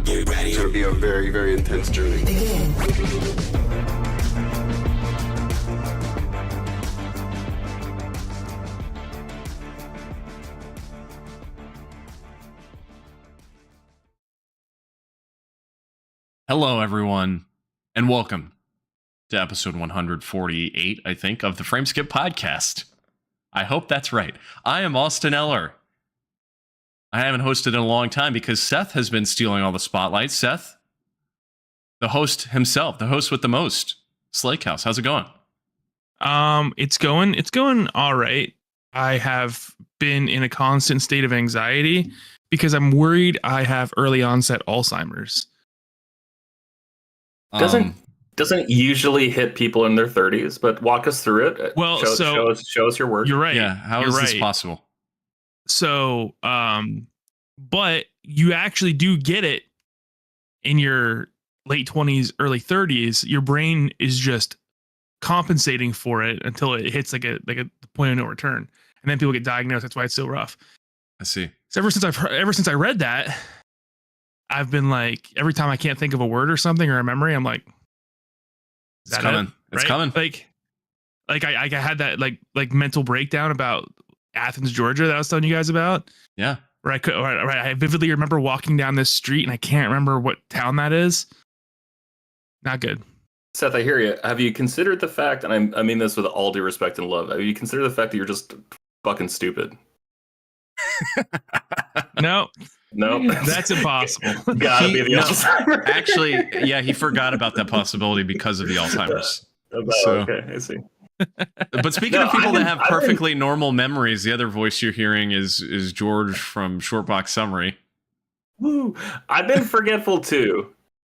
Get ready. It's going to be a very, very intense journey. Begin. Hello, everyone, and welcome to episode 148, I think, of the Frameskip podcast. I hope that's right. I am Andie Eller. I haven't hosted in a long time because Seth has been stealing all the spotlight. Seth, the host himself, the host with the most. Slake House, how's it going? It's going all right. I have been in a constant state of anxiety because I'm worried I have early onset Alzheimer's. Doesn't usually hit people in their 30s, but walk us through it. Well, show us your work. You're right. Yeah, how is this possible? So, but you actually do get it in your late 20s, early 30s. Your brain is just compensating for it until it hits like a point of no return, and then people get diagnosed. That's why it's so rough. I see. So ever since I read that, I've been like, every time I can't think of a word or something or a memory, I'm like, It's coming. It's coming. Like I had that like mental breakdown about Athens, Georgia, that I was telling you guys about. Yeah. Where I vividly remember walking down this street and I can't remember what town that is. Not good. Seth, I hear you. Have you considered the fact, and I mean this with all due respect and love, have you considered the fact that you're just fucking stupid? No. That's impossible. Gotta be the Alzheimer's. Actually, yeah, he forgot about that possibility because of the Alzheimer's. So, okay, I see. But speaking of people that have perfectly normal memories, the other voice you're hearing is George from Shortbox Summary. Woo. I've been forgetful too.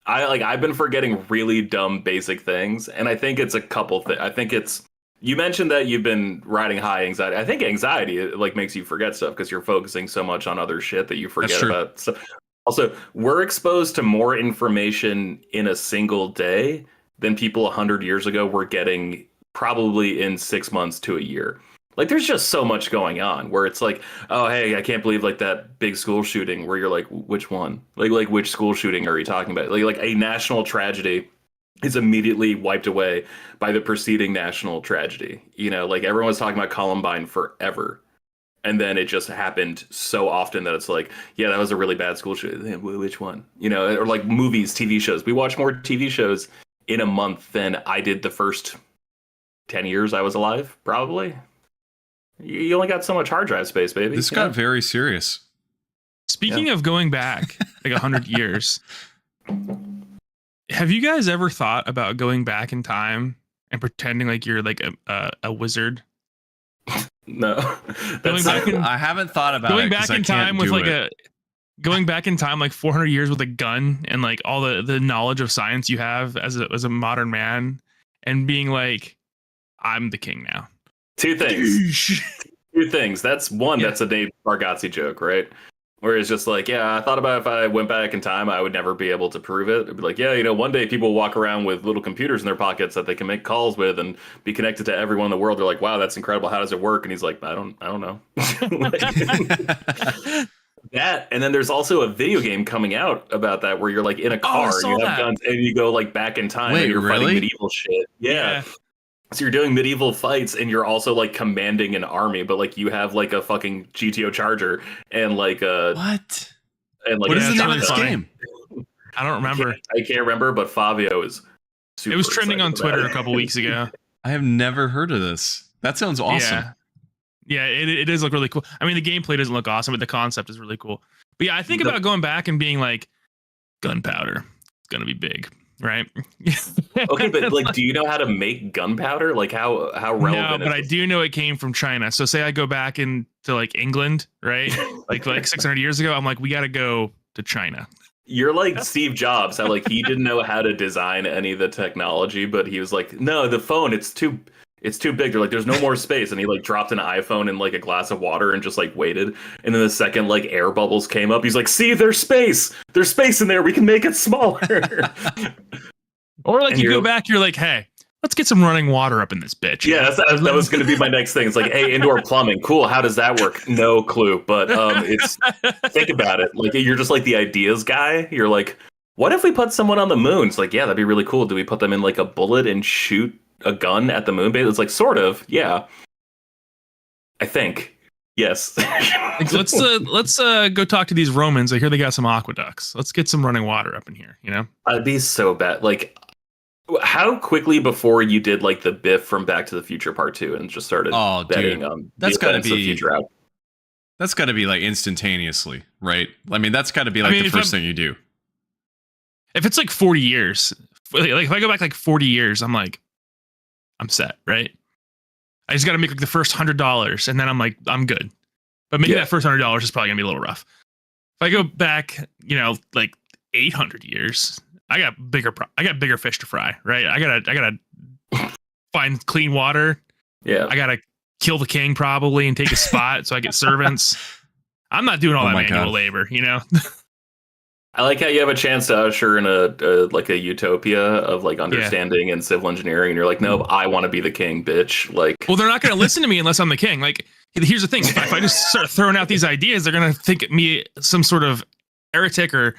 I've been forgetting really dumb basic things, and I think it's a couple things. I think it's, you mentioned that you've been riding high anxiety. I think anxiety like makes you forget stuff because you're focusing so much on other shit that you forget about stuff. Also, we're exposed to more information in a single day than people 100 years ago were getting probably in 6 months to a year. Like, there's just so much going on where it's like, oh, hey, I can't believe like that big school shooting, where you're like, which one? Like which school shooting are you talking about? Like a national tragedy is immediately wiped away by the preceding national tragedy. You know, like everyone was talking about Columbine forever. And then it just happened so often that it's like, yeah, that was a really bad school shooting. Which one? You know, or like movies, TV shows. We watch more TV shows in a month than I did the first 10 years I was alive, probably. You only got so much hard drive space, baby. This got very serious. Speaking of going back like 100 years, have you guys ever thought about going back in time and pretending like you're like a wizard? No. I haven't thought about going it. Back in time with like going back in time like 400 years with a gun and like all the knowledge of science you have as a modern man, and being like, I'm the king now. Two things. That's one. Yeah. That's a Dave Bargatze joke, right? Where it's just like, yeah, I thought about if I went back in time, I would never be able to prove it. It'd be like, yeah, you know, one day people walk around with little computers in their pockets that they can make calls with and be connected to everyone in the world. They're like, wow, that's incredible. How does it work? And he's like, I don't know. That, and then there's also a video game coming out about that where you're like in a car and you have guns and you go like back in time. Wait, and you're really? fighting medieval shit. Yeah. So you're doing medieval fights and you're also like commanding an army, but like you have like a fucking GTO Charger and like a what? And like what is the name of this game? I don't remember. I can't remember, but Fabio is super. It was trending on Twitter a couple weeks ago. I have never heard of this. That sounds awesome. Yeah, it does look really cool. I mean, the gameplay doesn't look awesome, but the concept is really cool. But yeah, I think about going back and being like, gunpowder, it's gonna be big. Right. Okay, but like, do you know how to make gunpowder? Like, how relevant? No, but I do know it came from China. So, say I go back into like England, right? like 600 years ago, I'm like, we got to go to China. You're like Steve Jobs, how like he didn't know how to design any of the technology, but he was like, no, the phone, it's too big. They're like, there's no more space, and he like dropped an iPhone in like a glass of water and just like waited. And then the second like air bubbles came up, he's like, see, there's space in there. We can make it smaller. Or like you go back, you're like, hey, let's get some running water up in this bitch. Yeah, that was going to be my next thing. It's like, hey, indoor plumbing, cool. How does that work? No clue. But it's think about it. Like you're just like the ideas guy. You're like, what if we put someone on the moon? It's like, yeah, that'd be really cool. Do we put them in like a bullet and shoot a gun at the moon base? It's like, sort of, yeah. I think, yes. let's go talk to these Romans. I hear they got some aqueducts. Let's get some running water up in here. You know, I'd be so bad. Like, how quickly before you did like the Biff from Back to the Future Part 2 and just started betting on that's got to be future out? That's got to be like instantaneously, right? I mean, that's got to be like the first thing you do. If it's like 40 years, like if I go back like 40 years, I'm like, I'm set, right? I just got to make like the first $100 and then I'm like, I'm good. But maybe that first $100 is probably gonna be a little rough. If I go back, you know, like 800 years, I got bigger fish to fry, right? I gotta find clean water. Yeah. I gotta kill the king probably and take a spot so I get servants. I'm not doing all that manual labor, you know? I like how you have a chance to usher in a utopia of like understanding and civil engineering, and you're like, no, I want to be the king, bitch. Like, Well, they're not going to listen to me unless I'm the king. Like, here's the thing: if I just start throwing out these ideas, they're going to think me some sort of heretic or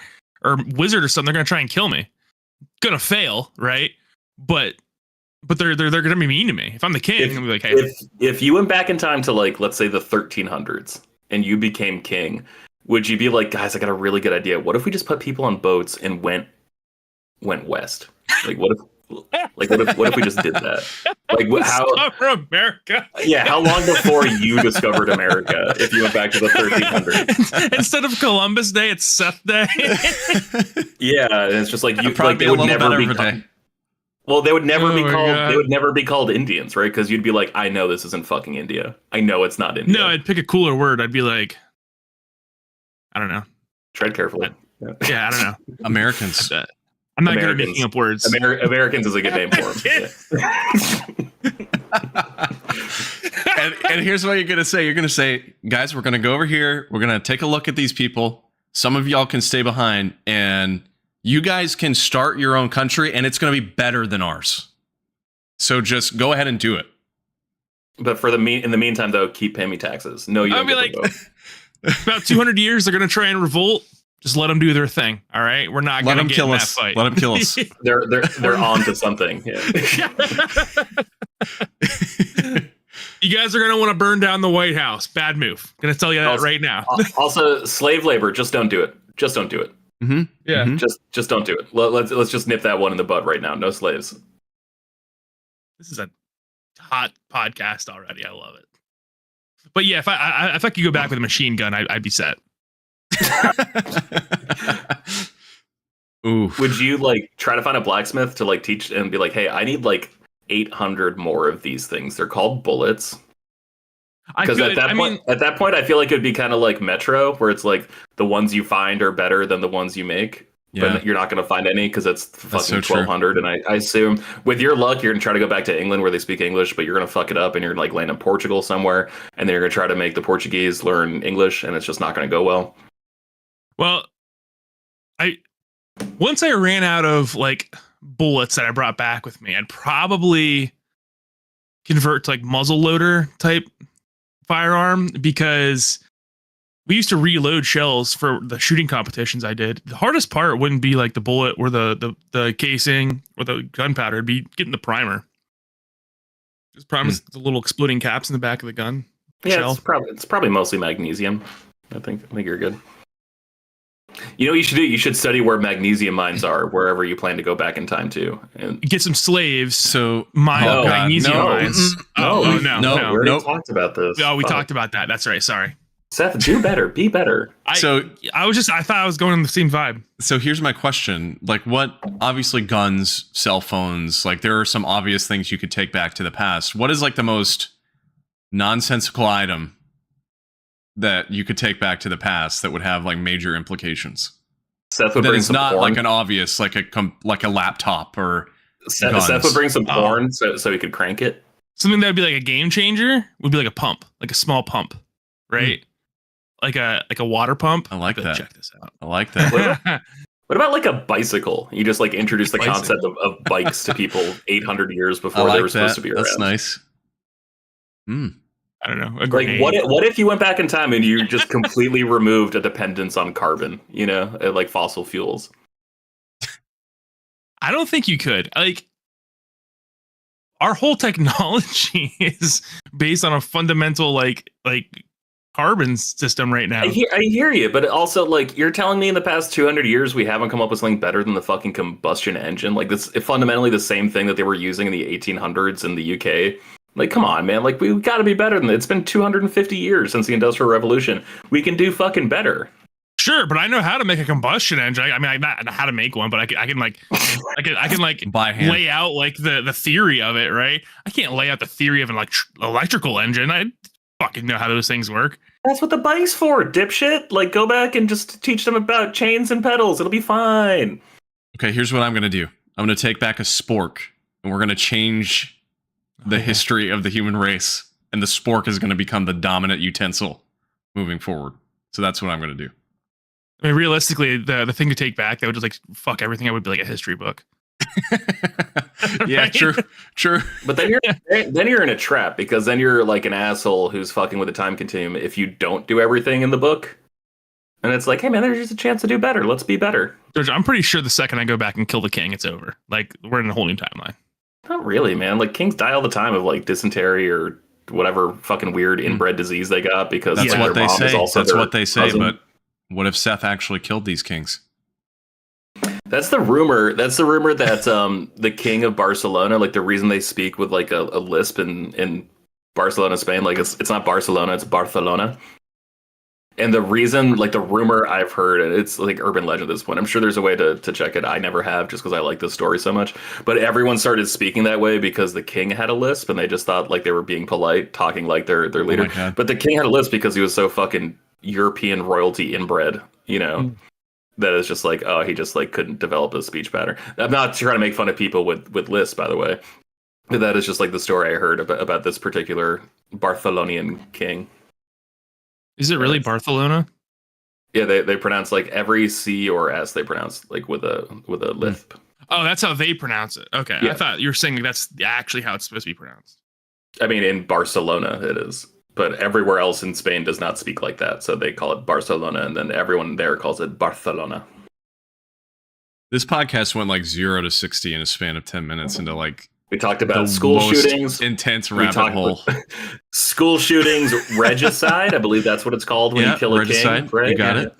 wizard or something. They're going to try and kill me. Gonna fail, right? But they're going to be mean to me. If I'm the king, I'm gonna be like, hey, if you went back in time to like, let's say the 1300s, and you became king, would you be like, guys, I got a really good idea. What if we just put people on boats and went west? Like, what if we just did that? Like, how? Discover America. Yeah, how long before you discovered America? If you went back to the 1300s, Instead of Columbus Day, it's Seth Day. yeah, and it's just like you. Probably Like, be they a would little never better be. of a day. Well, they would never Oh be my called. God. They would never be called Indians, right? Because you'd be like, I know this isn't fucking India. I know it's not India. No, I'd pick a cooler word. I'd be like, I don't know. Tread carefully. Yeah, I don't know. Americans. I'm not good at Americans. making up words. Americans is a good name for them. And here's what you're gonna say. You're gonna say, guys, we're gonna go over here. We're gonna take a look at these people. Some of y'all can stay behind, and you guys can start your own country, and it's gonna be better than ours. So just go ahead and do it. But in the meantime, though, keep paying me taxes. No, you I'd don't be get like, to vote. about 200 years, they're going to try and revolt. Just let them do their thing. All right. We're not Let going them to get kill in that us. fight. Let them kill us. They're on to something. Yeah. You guys are going to want to burn down the White House. Bad move. Going to tell you that right now. Also, slave labor. Just don't do it. Just don't do it. Mm-hmm. Yeah. Mhm. Just don't do it. Let's just nip that one in the bud right now. No slaves. This is a hot podcast already. I love it. But yeah, if I could go back with a machine gun, I'd be set. Ooh. Would you like try to find a blacksmith to like teach and be like, hey, I need like 800 more of these things. They're called bullets. Because at that point, I feel like it'd be kind of like Metro, where it's like the ones you find are better than the ones you make. Yeah. But you're not going to find any because it's fucking so true. 1200. And I assume with your luck, you're going to try to go back to England where they speak English, but you're going to fuck it up and you're like land in Portugal somewhere. And then you're going to try to make the Portuguese learn English, and it's just not going to go well. Well, once I ran out of like bullets that I brought back with me, I'd probably convert to like muzzle loader type firearm, because we used to reload shells for the shooting competitions I did. The hardest part wouldn't be like the bullet or the casing or the gunpowder. It'd be getting the primer. Just primer's the little exploding caps in the back of the gun. Yeah, shell. it's probably mostly magnesium. I think you're good. You know what you should do? You should study where magnesium mines are, wherever you plan to go back in time to. And Get some slaves. So Mine Oh, God, magnesium no. mines. no, Oh, we no. already Nope. talked about this. Oh, we Fuck. talked about that. That's right. Sorry. Seth, do better. Be better. I So- thought I was going on the same vibe. So here's my question. Like, what, obviously guns, cell phones, like there are some obvious things you could take back to the past. What is like the most nonsensical item that you could take back to the past that would have like major implications? Seth would That bring is some not porn. like an obvious, like a laptop or Seth guns. would bring some Oh. porn so he could crank it. Something that would be like a game changer would be like a pump, like a small pump, right? Like a water pump. I like that. Check this out. I like that. What about like a bicycle? You just like introduce the Bicycle. concept of bikes to people 800 years I before they like were supposed that. to be around. That's nice. I don't know. A Like grenade. what if you went back in time and you just completely removed a dependence on carbon, like fossil fuels? I don't think you could. Like, our whole technology is based on a fundamental like carbon system right now. I hear you, but also like you're telling me in the past 200 years we haven't come up with something better than the fucking combustion engine. Like this is fundamentally the same thing that they were using in the 1800s in the UK. Like, come on, man. Like, we've got to be better than that. It's been 250 years since the Industrial Revolution. We can do fucking better. Sure, but I know how to make a combustion engine. I mean, I not know how to make one, but I can like By hand. lay out like the theory of it, right? I can't lay out the theory of an electrical engine. I fucking know how those things work. That's what the bike's for, dipshit. Like, go back and just teach them about chains and pedals. It'll be fine. Okay, here's what I'm going to do. I'm going to take back a spork, and we're going to change the history of the human race, and the spork is going to become the dominant utensil moving forward. So that's what I'm going to do. I mean, realistically, the thing to take back that would just like fuck everything. I would be like a history book. Yeah, Right? true. But then you're in a trap because then you're like an asshole who's fucking with the time continuum if you don't do everything in the book. And it's like, hey man, there's just a chance to do better. Let's be better. George, I'm pretty sure the second I go back and kill the king, it's over. Like we're in a whole new timeline. Not really, man. Like kings die all the time of like dysentery or whatever fucking weird inbred disease they got because That's like, what their they mom is say. also That's their what they say. cousin. But what if Seth actually killed these kings? That's the rumor. That's the rumor that the king of Barcelona, like the reason they speak with like a lisp in Barcelona, Spain, like it's not Barcelona, it's Barcelona. And the reason, like the rumor I've heard, and it's like urban legend at this point. I'm sure there's a way to check it. I never have, just because I like this story so much. But everyone started speaking that way because the king had a lisp, and they just thought like they were being polite, talking like their leader. But the king had a lisp because he was so fucking European royalty inbred, you know. That is just like, oh, he just like couldn't develop a speech pattern. I'm not trying to make fun of people with lisp, by the way. But that is just like the story I heard about this particular Barcelonian king. Is it really Barcelona? Yeah, they pronounce like every C or S they pronounce like with a lisp. Oh, that's how they pronounce it. Okay, Yeah. I thought you were saying like, that's actually how it's supposed to be pronounced. I mean, in Barcelona it is, but everywhere else in Spain does not speak like that. So they call it Barcelona, and then everyone there calls it Barcelona. This podcast went like 0 to 60 in a span of 10 minutes into like We talked about the school most shootings, intense We rabbit talked hole. about school shootings, regicide. I believe that's what it's called when you kill a regicide. king. Right? You got it.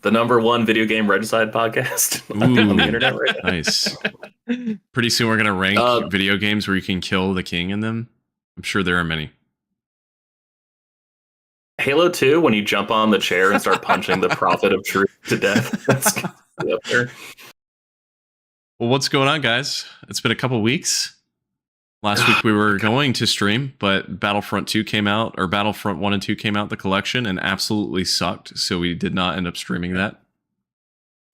The #1 video game regicide podcast on the internet right now. Nice. Pretty soon we're gonna rank video games where you can kill the king in them. I'm sure there are many. Halo 2, when you jump on the chair and start punching the prophet of truth to death. That's up there. Well, what's going on, guys? It's been a couple weeks. Last week we were going to stream, but Battlefront 2 came out, or Battlefront 1 and 2 came out, the collection, and absolutely sucked. So we did not end up streaming that.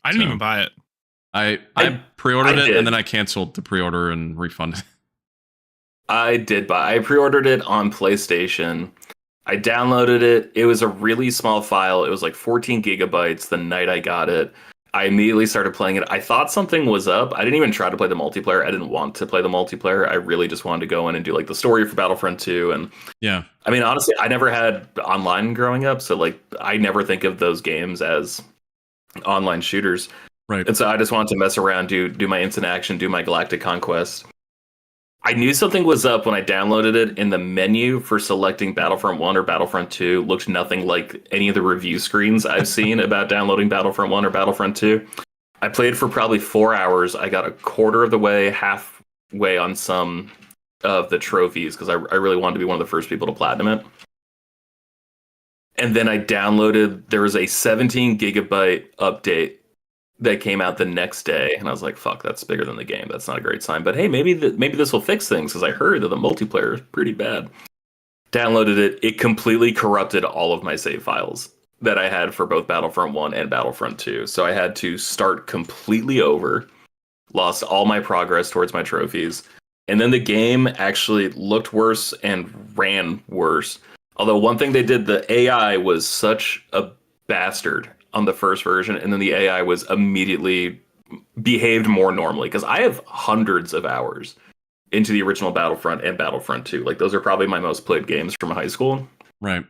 I didn't even buy it. I pre-ordered I it, did. and then I canceled the pre-order and refunded. I did buy. I pre-ordered it on PlayStation. I downloaded it. It was a really small file. It was like 14 gigabytes the night I got it. I immediately started playing it. I thought something was up. I didn't even try to play the multiplayer. I didn't want to play the multiplayer. I really just wanted to go in and do like the story for Battlefront 2. And Yeah. I mean, honestly, I never had online growing up. So like, I never think of those games as online shooters. Right. And so I just wanted to mess around, do my instant action, do my galactic conquest. I knew something was up when I downloaded it, and the menu for selecting Battlefront 1 or Battlefront 2 looked nothing like any of the review screens I've seen about downloading Battlefront 1 or Battlefront 2. I played for probably 4 hours. I got a quarter of the way, halfway on some of the trophies, because I really wanted to be one of the first people to platinum it. And then I downloaded, there was a 17 gigabyte update that came out the next day, and I was like, fuck, that's bigger than the game. That's not a great sign. But hey, maybe this will fix things, because I heard that the multiplayer is pretty bad. Downloaded it. It completely corrupted all of my save files that I had for both Battlefront 1 and Battlefront 2. So I had to start completely over, lost all my progress towards my trophies. And then the game actually looked worse and ran worse. Although one thing they did, the AI was such a bastard on the first version, and then the AI was immediately behaved more normally, because I have hundreds of hours into the original Battlefront and Battlefront 2. Like, those are probably my most played games from high school. Right.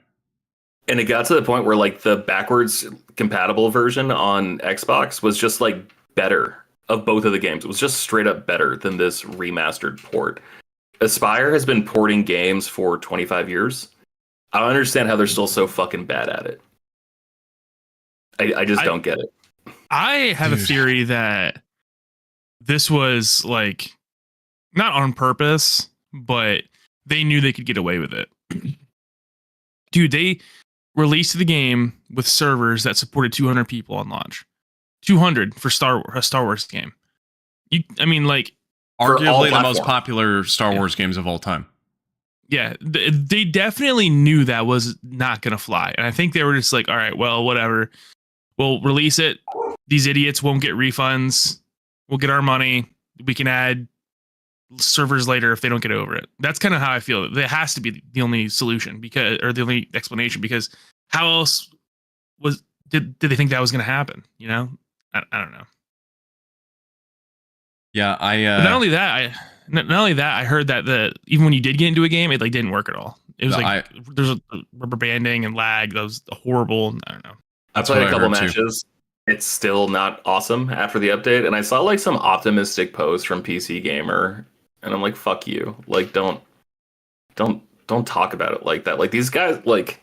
And it got to the point where like the backwards compatible version on Xbox was just like better of both of the games. It was just straight up better than this remastered port. Aspire has been porting games for 25 years. I don't understand how they're still so fucking bad at it. I just don't get it. I have a theory that this was like not on purpose, but they knew they could get away with it. Dude, they released the game with servers that supported 200 people on launch. 200 for a Star Wars game. I mean, like, arguably the most popular Star Wars games of all time. Yeah, they definitely knew that was not going to fly. And I think they were just like, all right, well, whatever. We'll release it. These idiots won't get refunds. We'll get our money. We can add servers later if they don't get over it. That's kind of how I feel. That has to be the only solution, or the only explanation, because how else did they think that was going to happen? You know, I don't know. Yeah, But not only that, I heard that even when you did get into a game, it like didn't work at all. It was there's a rubber banding and lag. That was horrible. I don't know. I played a couple matches. It's still not awesome after the update, and I saw like some optimistic post from PC Gamer, and I'm like, fuck you. Like, don't talk about it like that. Like, these guys, like,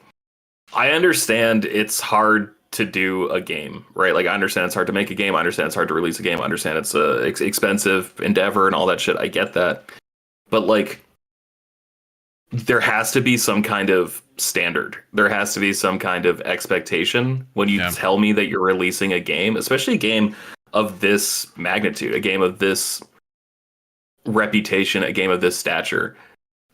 I understand it's hard to do a game, right? Like, I understand it's hard to make a game. I understand it's hard to release a game. I understand it's a expensive endeavor and all that shit. I get that. But, like, there has to be some kind of standard. There has to be some kind of expectation when you tell me that you're releasing a game, especially a game of this magnitude, a game of this reputation, a game of this stature.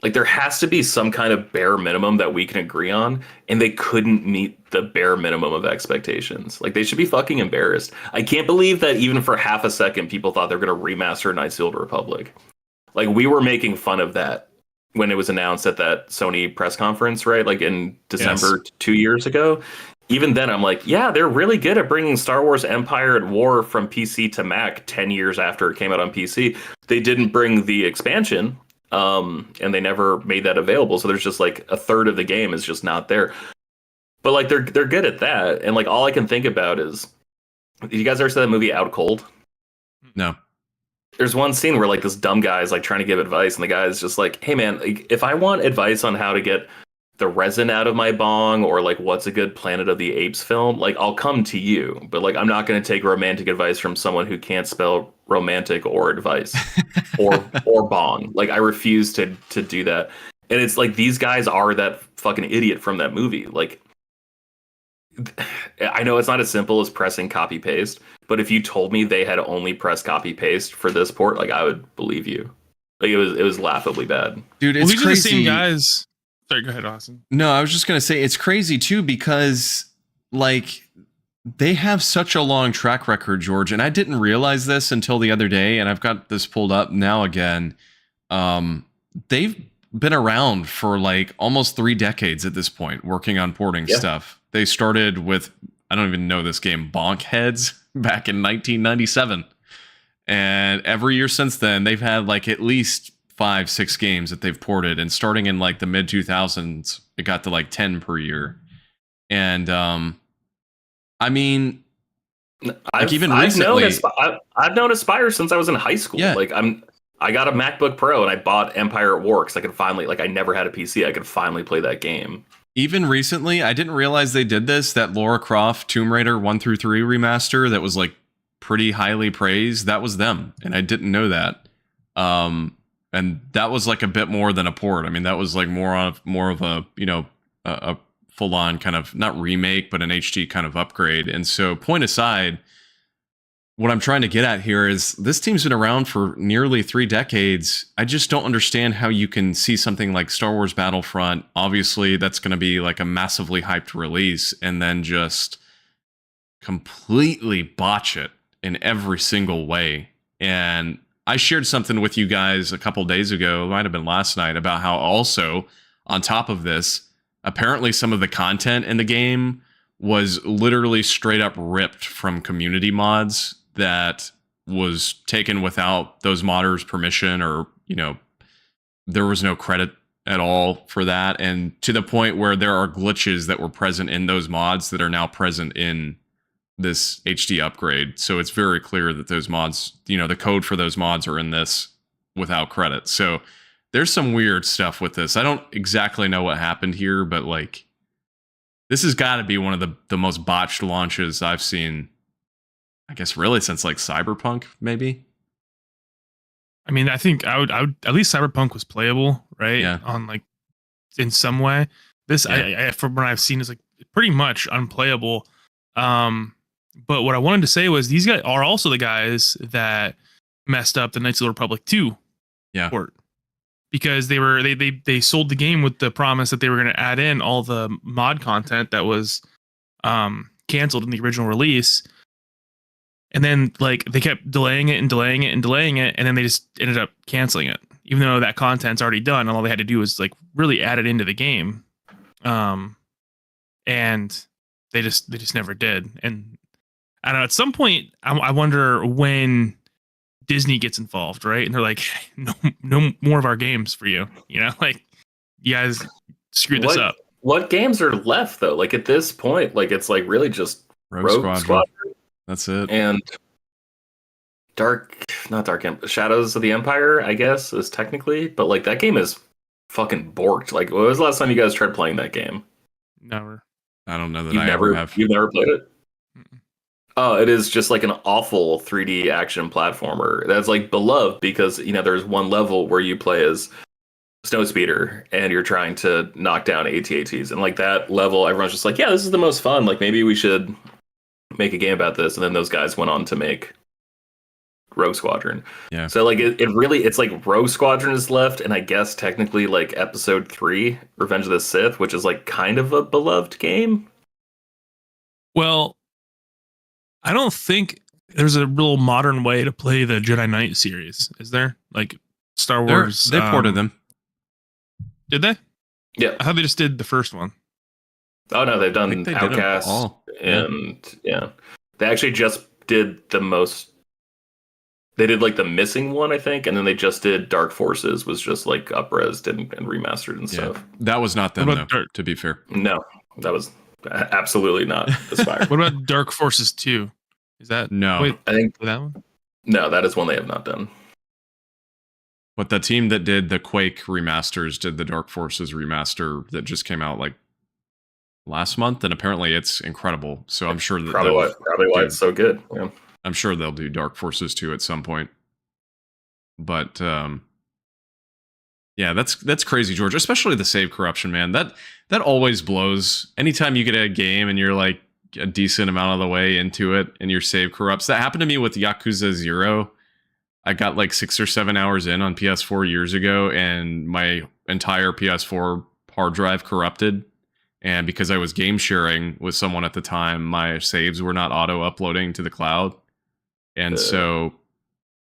Like, there has to be some kind of bare minimum that we can agree on, and they couldn't meet the bare minimum of expectations. Like, they should be fucking embarrassed. I can't believe that even for half a second, people thought they were going to remaster Knights of the Old Republic. Like, we were making fun of that when it was announced at that Sony press conference, right? Like, in December 2 years ago. Even then, I'm like, yeah, they're really good at bringing Star Wars Empire at War from PC to Mac 10 years after it came out on PC. They didn't bring the expansion, and they never made that available. So there's just like a third of the game is just not there. But like they're good at that. And like all I can think about is, did you guys ever see that movie Out Cold? No. There's one scene where like this dumb guy is like trying to give advice, and the guy is just like, hey man, like, if I want advice on how to get the resin out of my bong, or like what's a good Planet of the Apes film, like I'll come to you, but like I'm not going to take romantic advice from someone who can't spell romantic or advice or bong. Like I refuse to do that. And it's like these guys are that fucking idiot from that movie. Like, I know it's not as simple as pressing copy paste, but if you told me they had only pressed copy paste for this port, like I would believe you. Like it was laughably bad. Dude, it's these crazy. are the same guys. Sorry, go ahead, Austin. No, I was just going to say it's crazy too, because like they have such a long track record, George, and I didn't realize this until the other day, and I've got this pulled up now again. They've been around for like almost 3 decades at this point, working on porting stuff. They started with, I don't even know this game, Bonk Heads back in 1997. And every year since then, they've had like at least 5-6 games that they've ported, and starting in like the mid 2000s, it got to like 10 per year. And I mean, I've known Aspire since I was in high school. Yeah. Like I got a MacBook Pro and I bought Empire at War because I could finally, like, I never had a PC. I could finally play that game. Even recently, I didn't realize they did this. That Lara Croft Tomb Raider 1 through 3 remaster that was like pretty highly praised. That was them, and I didn't know that. And that was like a bit more than a port. I mean, that was like more of a, you know, a full on kind of not remake, but an HD kind of upgrade. And so, point aside, what I'm trying to get at here is this team's been around for nearly 3 decades. I just don't understand how you can see something like Star Wars Battlefront. Obviously, that's going to be like a massively hyped release, and then just completely botch it in every single way. And I shared something with you guys a couple days ago, it might have been last night, about how also, on top of this, apparently some of the content in the game was literally straight up ripped from community mods that was taken without those modders' permission, or, you know, there was no credit at all for that. And to the point where there are glitches that were present in those mods that are now present in this HD upgrade. So it's very clear that those mods, you know, the code for those mods are in this without credit. So there's some weird stuff with this. I don't exactly know what happened here, but like, this has got to be one of the most botched launches I've seen, I guess, really since like Cyberpunk, maybe. I mean, I think I would at least Cyberpunk was playable, right? Yeah. On like in some way. This, Yeah. I from what I've seen, is like pretty much unplayable. But what I wanted to say was these guys are also the guys that messed up the Knights of the Republic 2 port, because they sold the game with the promise that they were going to add in all the mod content that was canceled in the original release. And then like they kept delaying it, and then they just ended up canceling it, even though that content's already done, and all they had to do was like really add it into the game. And they just never did. And I don't know. At some point, I wonder when Disney gets involved, right? And they're like, no more of our games for you. You know, like you guys screwed this up. What games are left though? Like at this point, like it's like really just Rogue Squadron. That's it. And Shadows of the Empire, I guess, is technically, but like that game is fucking borked. Like, when was the last time you guys tried playing that game? Never. I don't know that I ever have. You've never played it? Mm-mm. Oh, it is just like an awful 3D action platformer that's like beloved because, you know, there's one level where you play as Snowspeeder and you're trying to knock down AT-ATs. And like that level, everyone's just like, yeah, this is the most fun. Like maybe we should make a game about this. And then those guys went on to make Rogue Squadron. Yeah. So like it's like Rogue Squadron is left, and I guess technically like Episode 3, Revenge of the Sith, which is like kind of a beloved game. Well, I don't think there's a real modern way to play the Jedi Knight series, is there? Like Star Wars. They ported them. Did they? Yeah. I thought they just did the first one. Oh no, they've done Outcast and yeah. They actually just did the most. They did like the missing one, I think, and then they just did Dark Forces, was just like up-resed and remastered and stuff. That was not them, though, to be fair. No, that was absolutely not Aspire. What about Dark Forces 2? Is that no? I think that one. No, that is one they have not done. But the team that did the Quake remasters did the Dark Forces remaster that just came out like last month, and apparently it's incredible. So I'm sure that probably why it's so good. Yeah. I'm sure they'll do Dark Forces 2 at some point. But yeah, that's crazy, George. Especially the save corruption, man. That always blows. Anytime you get a game and you're like a decent amount of the way into it and your save corrupts. That happened to me with Yakuza 0. I got like 6 or 7 hours in on PS4 years ago, and my entire PS4 hard drive corrupted. And because I was game sharing with someone at the time, my saves were not auto-uploading to the cloud. And so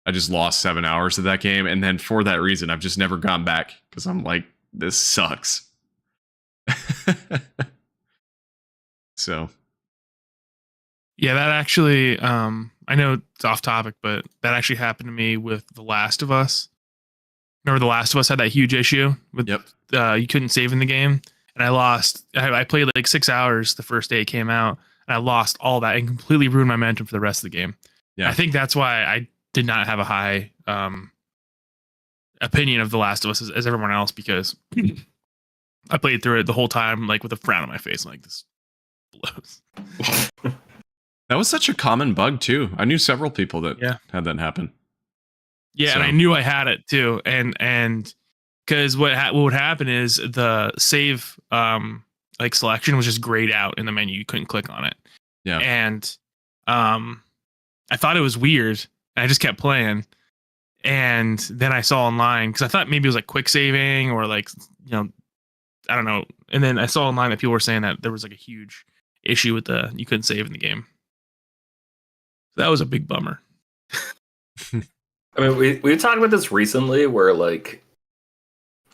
I just lost 7 hours of that game. And then for that reason, I've just never gone back because I'm like, this sucks. So. Yeah, that actually, I know it's off topic, but that actually happened to me with The Last of Us. Remember The Last of Us had that huge issue with you couldn't save in the game. And I played like 6 hours the first day it came out, and I lost all that and completely ruined my momentum for the rest of the game. Yeah. I think that's why I did not have a high opinion of The Last of Us as everyone else, because I played through it the whole time like with a frown on my face. I'm like, this blows. That was such a common bug too. I knew several people that had that happen. Yeah, so. And I knew I had it too. And because what would happen is the save like selection was just grayed out in the menu. You couldn't click on it. Yeah. And I thought it was weird, and I just kept playing. And then I saw online, because I thought maybe it was like quick saving or like, you know, I don't know. And then I saw online that people were saying that there was like a huge issue with you couldn't save in the game. So that was a big bummer. I mean, we talked about this recently where like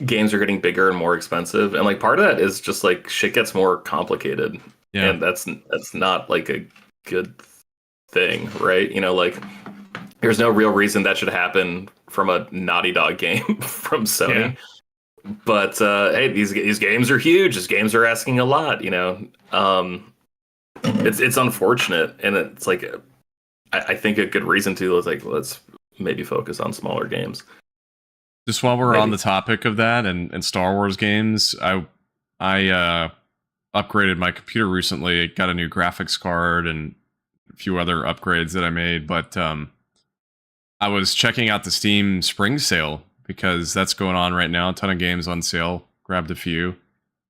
games are getting bigger and more expensive. And like part of that is just like shit gets more complicated. Yeah. And that's not like a good thing, right? You know, like there's no real reason that should happen from a Naughty Dog game from Sony. Yeah. But hey, these games are huge. These games are asking a lot, you know. It's unfortunate, and it's like I think a good reason to is like let's maybe focus on smaller games. Just while we're on the topic of that and Star Wars games, I upgraded my computer recently. Got a new graphics card and a few other upgrades that I made, but I was checking out the Steam Spring Sale because that's going on right now. A ton of games on sale. Grabbed a few.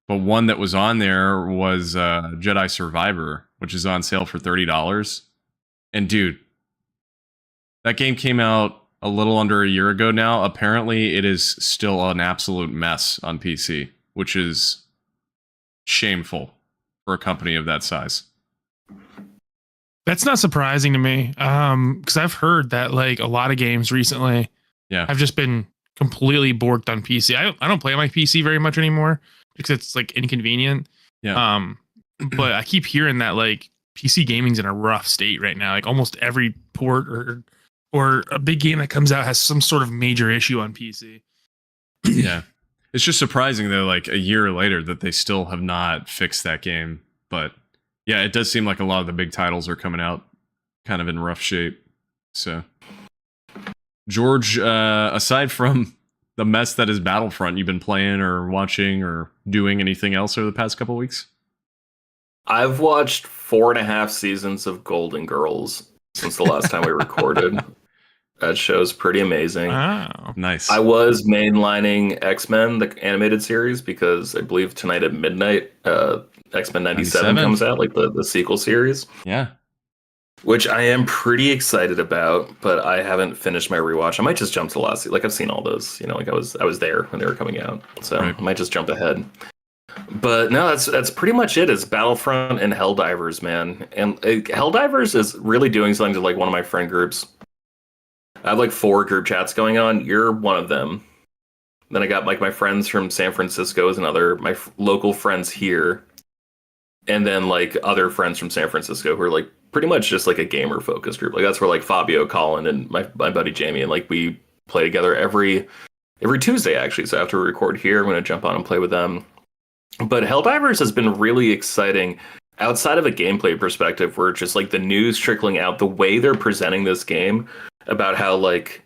But one that was on there was Jedi Survivor, which is on sale for $30. And dude, that game came out a little under a year ago now. Apparently, it is still an absolute mess on PC, which is shameful for a company of that size. That's not surprising to me, because I've heard that like a lot of games recently have just been completely borked on PC. I don't play on my PC very much anymore because it's like inconvenient. Yeah. but I keep hearing that like PC gaming's in a rough state right now. Like almost every port or a big game that comes out has some sort of major issue on PC. Yeah. It's just surprising though, like a year later, that they still have not fixed that game. But yeah, it does seem like a lot of the big titles are coming out kind of in rough shape. So, George, aside from the mess that is Battlefront, you've been playing or watching or doing anything else over the past couple of weeks? I've watched 4.5 seasons of Golden Girls since the last time we recorded. That show's pretty amazing. Wow. Nice. I was mainlining X-Men, the animated series, because I believe tonight at midnight, X-Men 97 comes out, like the sequel series. Yeah. Which I am pretty excited about, but I haven't finished my rewatch. I might just jump to the last. Like I've seen all those, like I was there when they were coming out, so right. I might just jump ahead. But no, that's pretty much it. It's Battlefront and Helldivers, man. And Helldivers is really doing something to like one of my friend groups. I have like 4 group chats going on. You're one of them. Then I got like my friends from San Francisco is another. My local friends here, and then like other friends from San Francisco who are like pretty much just like a gamer focused group. Like that's where like Fabio, Colin, and my buddy Jamie, and like we play together every Tuesday actually. So after we record here, I'm gonna jump on and play with them. But Helldivers has been really exciting outside of a gameplay perspective, where just like the news trickling out, the way they're presenting this game about how like,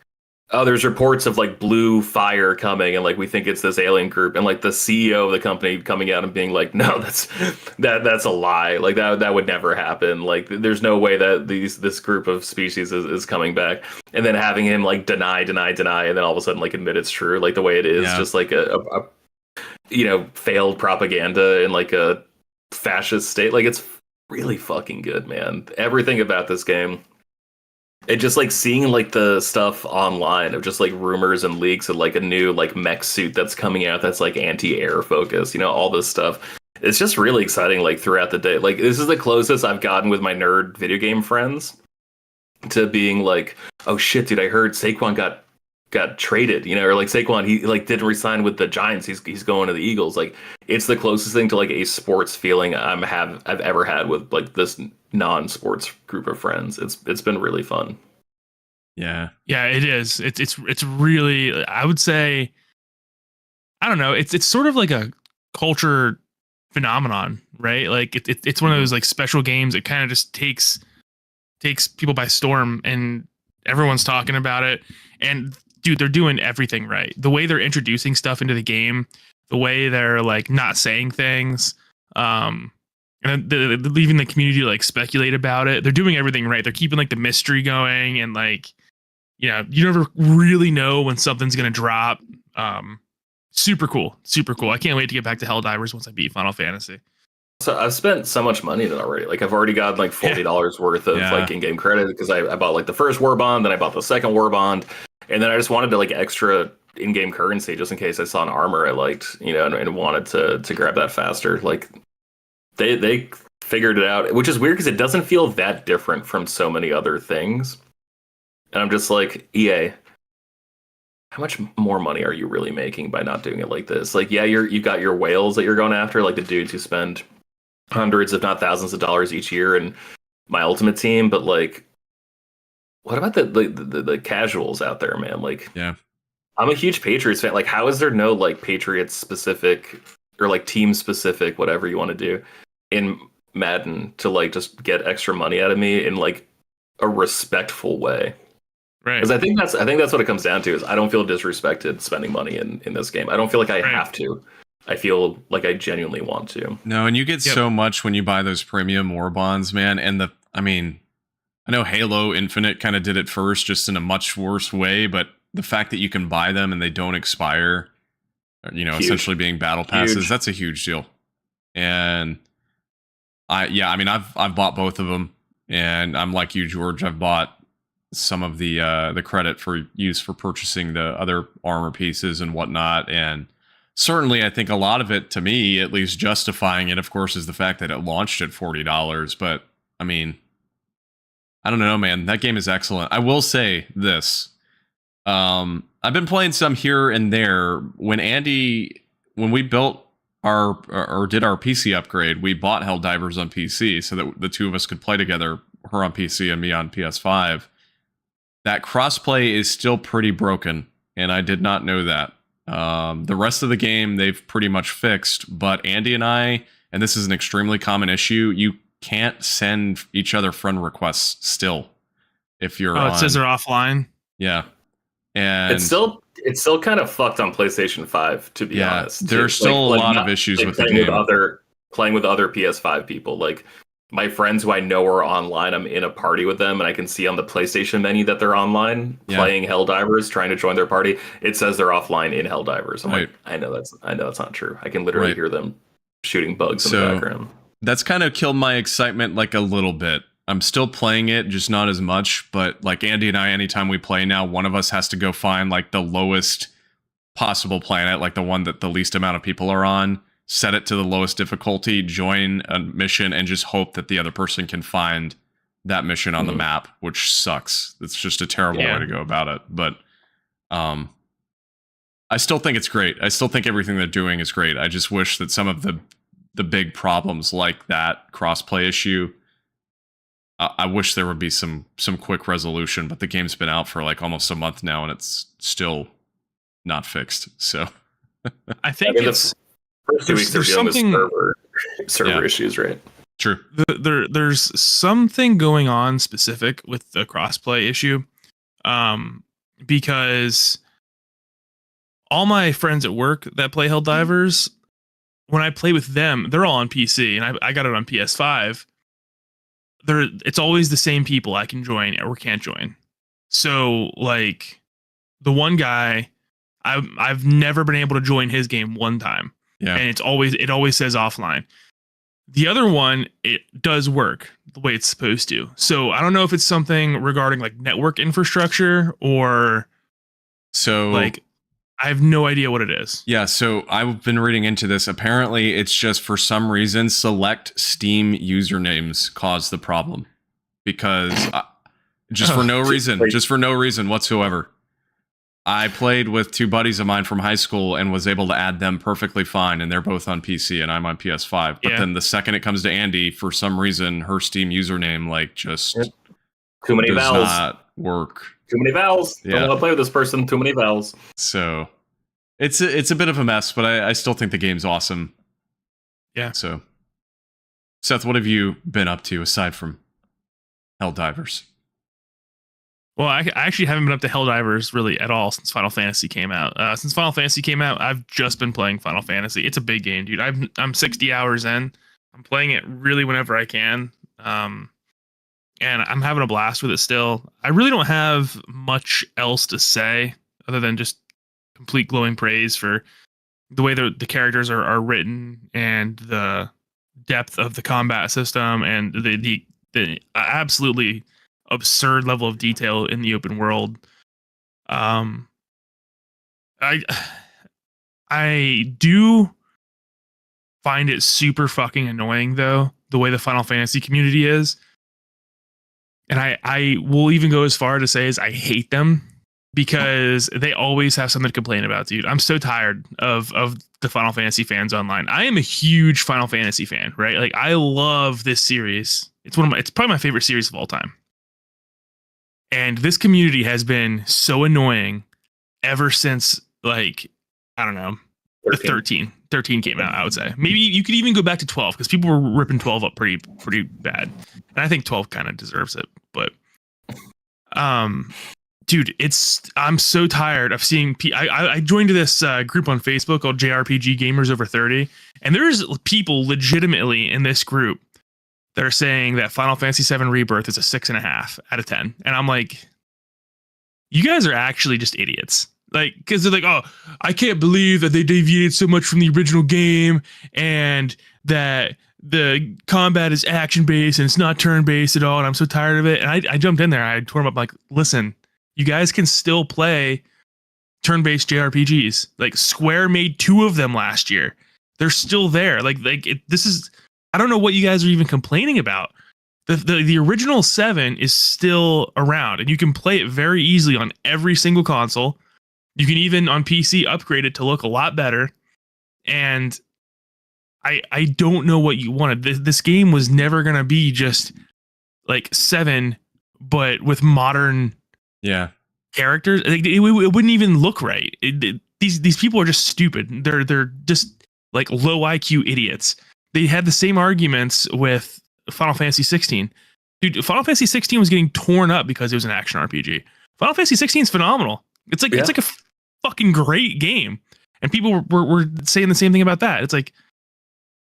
oh, there's reports of like blue fire coming, and like we think it's this alien group, and like the CEO of the company coming out and being like, no, that's a lie. Like that would never happen. Like there's no way that this group of species is coming back, and then having him like deny, and then all of a sudden like admit it's true. Like the way it is, just like a failed propaganda in like a fascist state. Like it's really fucking good, man. Everything about this game. It just like seeing like the stuff online of just like rumors and leaks of like a new like mech suit that's coming out that's like anti-air focused, all this stuff. It's just really exciting like throughout the day. Like this is the closest I've gotten with my nerd video game friends to being like, oh shit, dude, I heard Saquon got traded, or like Saquon, he like didn't resign with the Giants. He's going to the Eagles. Like it's the closest thing to like a sports feeling I've ever had with like this non-sports group of friends. It's been really fun. Yeah, it is. It's really, I would say, I don't know. It's sort of like a culture phenomenon, right? Like it's one of those like special games that kind of just takes people by storm, and everyone's talking about it. And dude, they're doing everything right. The way they're introducing stuff into the game, the way they're like not saying things, and they're leaving the community to like speculate about it. They're doing everything right. They're keeping like the mystery going, and like, you never really know when something's gonna drop. Super cool. I can't wait to get back to Helldivers once I beat Final Fantasy. So I've spent so much money in it already. Like I've already got like $40 worth of like in-game credit, because I bought like the first war bond, then I bought the second war bond, and then I just wanted to like extra in-game currency just in case I saw an armor I liked, and wanted to grab that faster. Like they figured it out, which is weird because it doesn't feel that different from so many other things. And I'm just like, EA, how much more money are you really making by not doing it like this? Like, yeah, you got your whales that you're going after, like the dudes who spend hundreds, if not thousands of dollars each year in my Ultimate Team, but like, what about the casuals out there, man? Like, yeah, I'm a huge Patriots fan. Like, how is there no like Patriots specific or like team specific, whatever you want to do in Madden to like just get extra money out of me in like a respectful way? Right. Because I think that's what it comes down to, is I don't feel disrespected spending money in this game. I don't feel like I have to. I feel like I genuinely want to. No, and you get so much when you buy those premium war bonds, man. And I know Halo Infinite kind of did it first, just in a much worse way, but the fact that you can buy them and they don't expire, Huge. Essentially being battle passes, Huge. That's a huge deal. And I've bought both of them, and I'm like you, George. I've bought some of the credit for use for purchasing the other armor pieces and whatnot, and certainly I think a lot of it, to me at least, justifying it, of course, is the fact that it launched at $40. But I don't know, man. That game is excellent. I will say this. I've been playing some here and there. When we built did our PC upgrade, we bought Helldivers on PC so that the two of us could play together, her on PC and me on PS5. That crossplay is still pretty broken, and I did not know that. The rest of the game they've pretty much fixed, but Andie and I, and this is an extremely common issue, you can't send each other friend requests still if you're it says they're offline. Yeah. And it's still kind of fucked on PlayStation 5, to be honest. There's still a lot of issues with the game. Playing with other PS5 people. Like, my friends who I know are online, I'm in a party with them, and I can see on the PlayStation menu that they're online playing Helldivers, trying to join their party. It says they're offline in Helldivers. I'm like, I know that's not true. I can literally hear them shooting bugs in the background. That's kind of killed my excitement like a little bit. I'm still playing it, just not as much. But like Andie and I, anytime we play now, one of us has to go find like the lowest possible planet, like the one that the least amount of people are on, set it to the lowest difficulty, join a mission, and just hope that the other person can find that mission on the map, which sucks. It's just a terrible way to go about it. But I still think it's great. I still think everything they're doing is great. I just wish that some of the big problems like that crossplay issue, I wish there would be some quick resolution, but the game's been out for like almost a month now and it's still not fixed. So I think it's first 2 weeks there's something server issues, right? True. There's something going on specific with the crossplay issue, because all my friends at work that play Helldivers, when I play with them, they're all on PC, and I got it on PS5. It's always the same people I can join or can't join. So like the one guy, I've never been able to join his game one time. Yeah. And it always says offline. The other one, it does work the way it's supposed to. So I don't know if it's something regarding like network infrastructure or like I have no idea what it is. Yeah, so I've been reading into this. Apparently, it's just for some reason, select Steam usernames cause the problem. Because just for no reason whatsoever. I played with two buddies of mine from high school and was able to add them perfectly fine, and they're both on PC and I'm on PS5. But then the second it comes to Andie, for some reason, her Steam username just too many does vowels. Not work. Too many vowels. Yeah. Don't want to play with this person. Too many vowels. So it's a bit of a mess, but I still think the game's awesome. Yeah. So, Seth, what have you been up to aside from Helldivers? Well, I actually haven't been up to Helldivers really at all since Final Fantasy came out. Since Final Fantasy came out, I've just been playing Final Fantasy. It's a big game, dude. I'm 60 hours in. I'm playing it really whenever I can. And I'm having a blast with it still. I really don't have much else to say other than just complete glowing praise for the way the characters are written and the depth of the combat system and the absolutely absurd level of detail in the open world. I do find it super fucking annoying though, the way the Final Fantasy community is. And I will even go as far to say as I hate them because they always have something to complain about, dude. I'm so tired of the Final Fantasy fans online. I am a huge Final Fantasy fan, right? Like I love this series. It's probably my favorite series of all time. And this community has been so annoying ever since, like, I don't know, 13 came out, I would say. Maybe you could even go back to 12 because people were ripping 12 up pretty bad. And I think 12 kind of deserves it. But, dude, I'm so tired of seeing... I joined this group on Facebook called JRPG Gamers Over 30. And there's people legitimately in this group that are saying that Final Fantasy VII Rebirth is a 6.5 out of 10. And I'm like, you guys are actually just idiots. Like, because they're like, oh, I can't believe that they deviated so much from the original game and that the combat is action-based and it's not turn-based at all. And I'm so tired of it. And I jumped in there. I tore them up like, listen, you guys can still play turn-based JRPGs. Like, Square made 2 of them last year. They're still there. This is... I don't know what you guys are even complaining about. The original 7 is still around, and you can play it very easily on every single console. You can even on PC upgrade it to look a lot better. And I don't know what you wanted. This game was never gonna be just like 7, but with modern characters. It wouldn't even look right. These people are just stupid. They're just like low IQ idiots. They had the same arguments with Final Fantasy 16. Dude, Final Fantasy 16 was getting torn up because it was an action RPG. Final Fantasy 16 is phenomenal. It's like a fucking great game. And people were saying the same thing about that. It's like,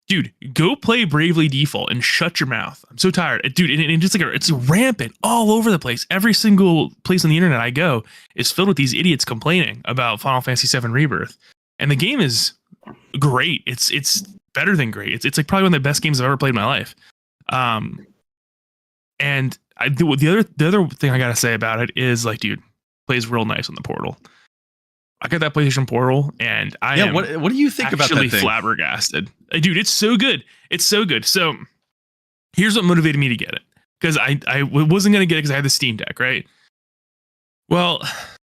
dude, go play Bravely Default and shut your mouth. I'm so tired. Dude, and just like it's rampant all over the place. Every single place on the internet I go is filled with these idiots complaining about Final Fantasy 7 Rebirth. And the game is great. It's better than great. It's like probably one of the best games I've ever played in my life. And the other thing I gotta say about it is like, dude, plays real nice on the Portal. I got that PlayStation Portal, and what do you think about that thing? Flabbergasted, dude. It's so good. It's so good. So here's what motivated me to get it, because I wasn't gonna get it because I had the Steam Deck, right? Well,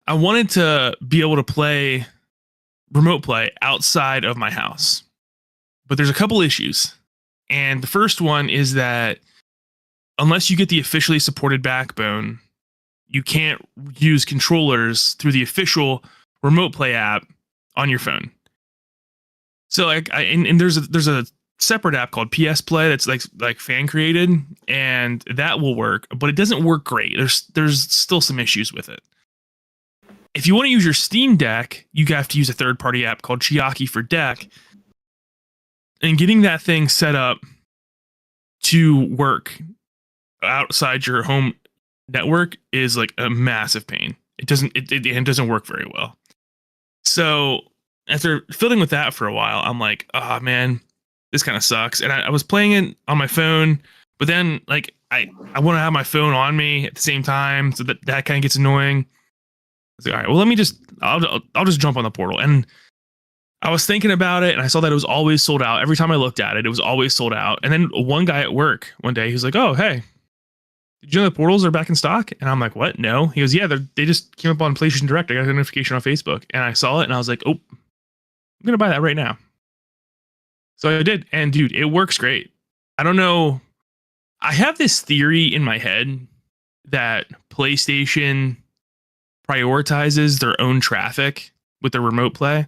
I wanted to be able to play remote play outside of my house, but there's a couple issues, and the first one is that unless you get the officially supported backbone, you can't use controllers through the official remote play app on your phone. So like and there's a separate app called PS Play that's like fan created, and that will work, but it doesn't work great. There's still some issues with it. If you want to use your Steam Deck, you have to use a third-party app called Chiaki for Deck. And getting that thing set up to work outside your home network is like a massive pain. It doesn't work very well. So after fiddling with that for a while, I'm like, oh man, this kind of sucks. And I was playing it on my phone, but then like I want to have my phone on me at the same time, so that kind of gets annoying. I was like, all right, well, I'll just jump on the Portal. And I was thinking about it, and I saw that it was always sold out. Every time I looked at it, it was always sold out. And then one guy at work one day, he was like, oh, hey, did you know the Portals are back in stock? And I'm like, what? No. He goes, yeah, they just came up on PlayStation Direct. I got a notification on Facebook, and I saw it, and I was like, oh, I'm going to buy that right now. So I did. And dude, it works great. I don't know. I have this theory in my head that PlayStation prioritizes their own traffic with their remote play,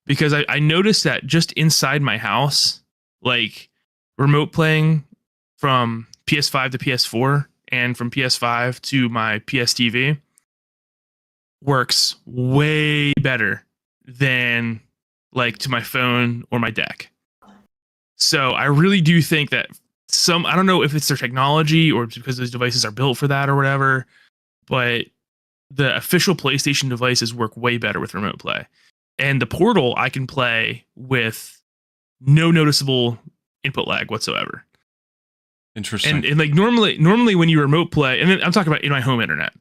because I noticed that just inside my house, like remote playing from PS5 to PS4 and from PS5 to my PS TV works way better than like to my phone or my deck. So I really do think that I don't know if it's their technology or because those devices are built for that or whatever, but the official PlayStation devices work way better with remote play. And the Portal I can play with no noticeable input lag whatsoever. Interesting. And like normally when you remote play, and then I'm talking about in my home internet.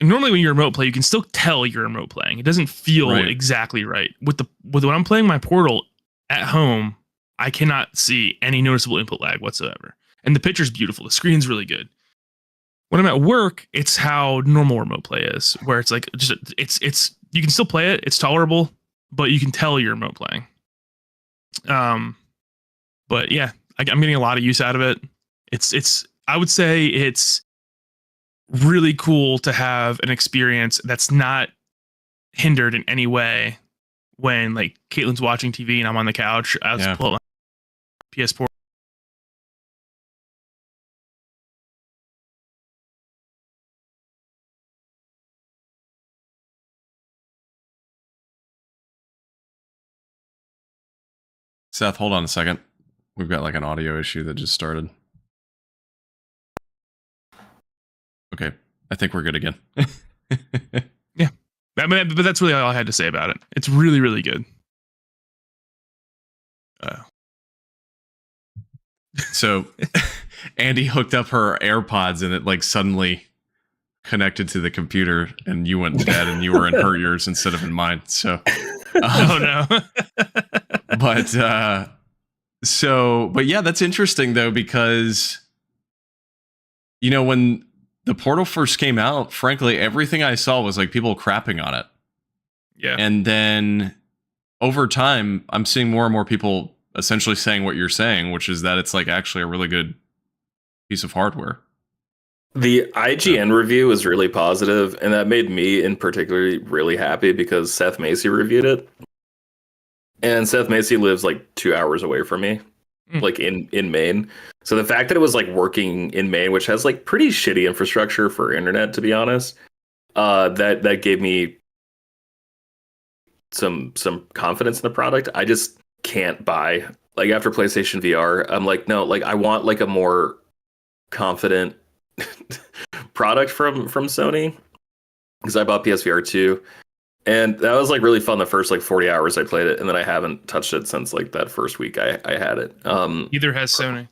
And normally when you remote play, you can still tell you're remote playing. It doesn't feel exactly right. With when I'm playing my Portal at home, I cannot see any noticeable input lag whatsoever. And the picture's beautiful. The screen's really good. When I'm at work, it's how normal remote play is, where it's like it's you can still play it, it's tolerable, but you can tell you're remote playing. But yeah, I'm getting a lot of use out of it. It's I would say it's really cool to have an experience that's not hindered in any way when like Caitlin's watching TV and I'm on the couch. I just pull up my PS4. Seth, hold on a second. We've got like an audio issue that just started. Okay, I think we're good again. Yeah, I mean, but that's really all I had to say about it. It's really, really good. So Andie hooked up her AirPods and it like suddenly connected to the computer, and you went dead, and you were in her ears instead of in mine. So, oh no. But yeah, that's interesting though, because you know, when the Portal first came out, frankly, everything I saw was like people crapping on it. Yeah. And then over time, I'm seeing more and more people essentially saying what you're saying, which is that it's like actually a really good piece of hardware. The IGN review was really positive, and that made me in particular really happy because Seth Macy reviewed it. And Seth Macy lives like 2 hours away from me, like in Maine. So the fact that it was like working in Maine, which has like pretty shitty infrastructure for internet, to be honest, that gave me some confidence in the product. I just can't buy, like, after PlayStation VR, I'm like, no, like I want like a more confident product from Sony, because I bought PSVR 2, and that was like really fun the first like 40 hours I played it, and then I haven't touched it since like that first week I had it. Either has Sony.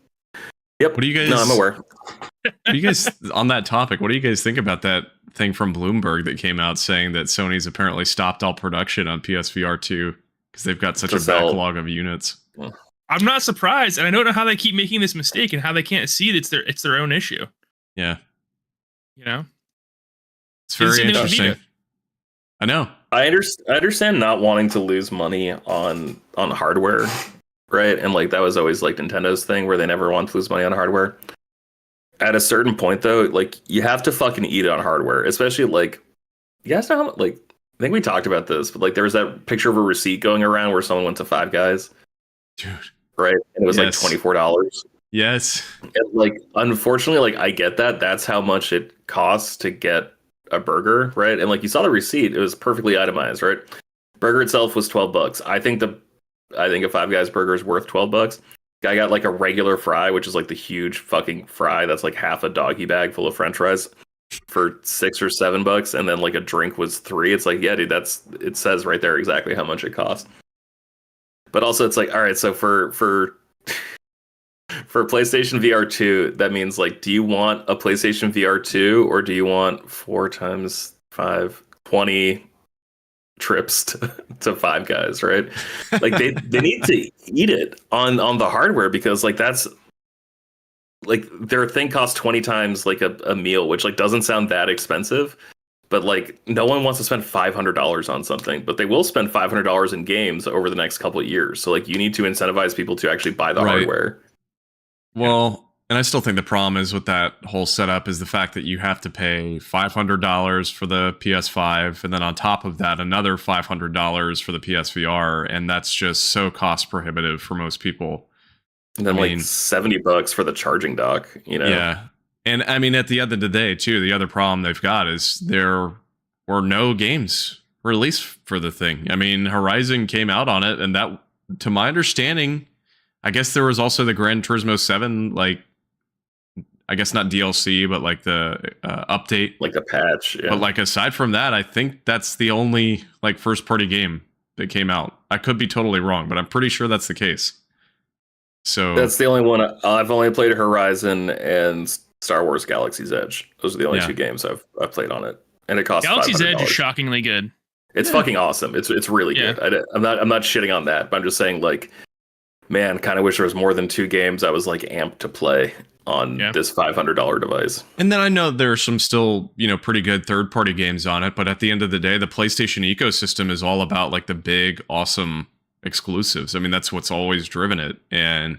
Yep. What do you guys? No, I'm aware. What do you guys on that topic? What do you guys think about that thing from Bloomberg that came out saying that Sony's apparently stopped all production on PSVR 2 because they've got such a backlog of units? I'm not surprised, and I don't know how they keep making this mistake and how they can't see that it's their own issue. Yeah, you know, it's very interesting. I know. I understand not wanting to lose money on hardware, right? And like that was always like Nintendo's thing, where they never want to lose money on hardware. At a certain point, though, like you have to fucking eat it on hardware, especially like, you guys know how, like, I think we talked about this, but like there was that picture of a receipt going around where someone went to Five Guys, dude, right? And it was like $24. Yes. And like, unfortunately, like I get that. That's how much it costs to get a burger, right? And like you saw the receipt, it was perfectly itemized, right? Burger itself was $12. I think a Five Guys burger is worth $12. I got like a regular fry, which is like the huge fucking fry that's like half a doggy bag full of French fries, for $6 or $7, and then like a drink was $3. It's like, yeah, dude, it says right there exactly how much it costs. But also, it's like, all right, so for PlayStation VR 2, that means like, do you want a PlayStation VR 2, or do you want 4 times 5, 20 trips to Five Guys, right? Like they need to eat it on the hardware, because like that's like their thing costs 20 times like a meal, which like doesn't sound that expensive, but like no one wants to spend $500 on something, but they will spend $500 in games over the next couple of years. So like you need to incentivize people to actually buy the hardware. Well, and I still think the problem is with that whole setup is the fact that you have to pay $500 for the PS5, and then on top of that, another $500 for the PSVR, and that's just so cost prohibitive for most people. And then like $70 for the charging dock, you know? Yeah. And I mean, at the end of the day, too, the other problem they've got is there were no games released for the thing. I mean, Horizon came out on it, and that, to my understanding, I guess there was also the Gran Turismo 7, like, I guess not DLC, but like the update, like the patch. Yeah. But like aside from that, I think that's the only like first party game that came out. I could be totally wrong, but I'm pretty sure that's the case. So that's the only one. I've only played Horizon and Star Wars Galaxy's Edge. Those are the only 2 games I've played on it, and it costs Galaxy's $500. Edge is shockingly good. It's fucking awesome. It's really good. I'm not shitting on that, but I'm just saying, like, man, kind of wish there was more than 2 games I was like amped to play on this $500 device. And then I know there's some still, pretty good third-party games on it, but at the end of the day, the PlayStation ecosystem is all about like the big, awesome exclusives. I mean, that's what's always driven it. And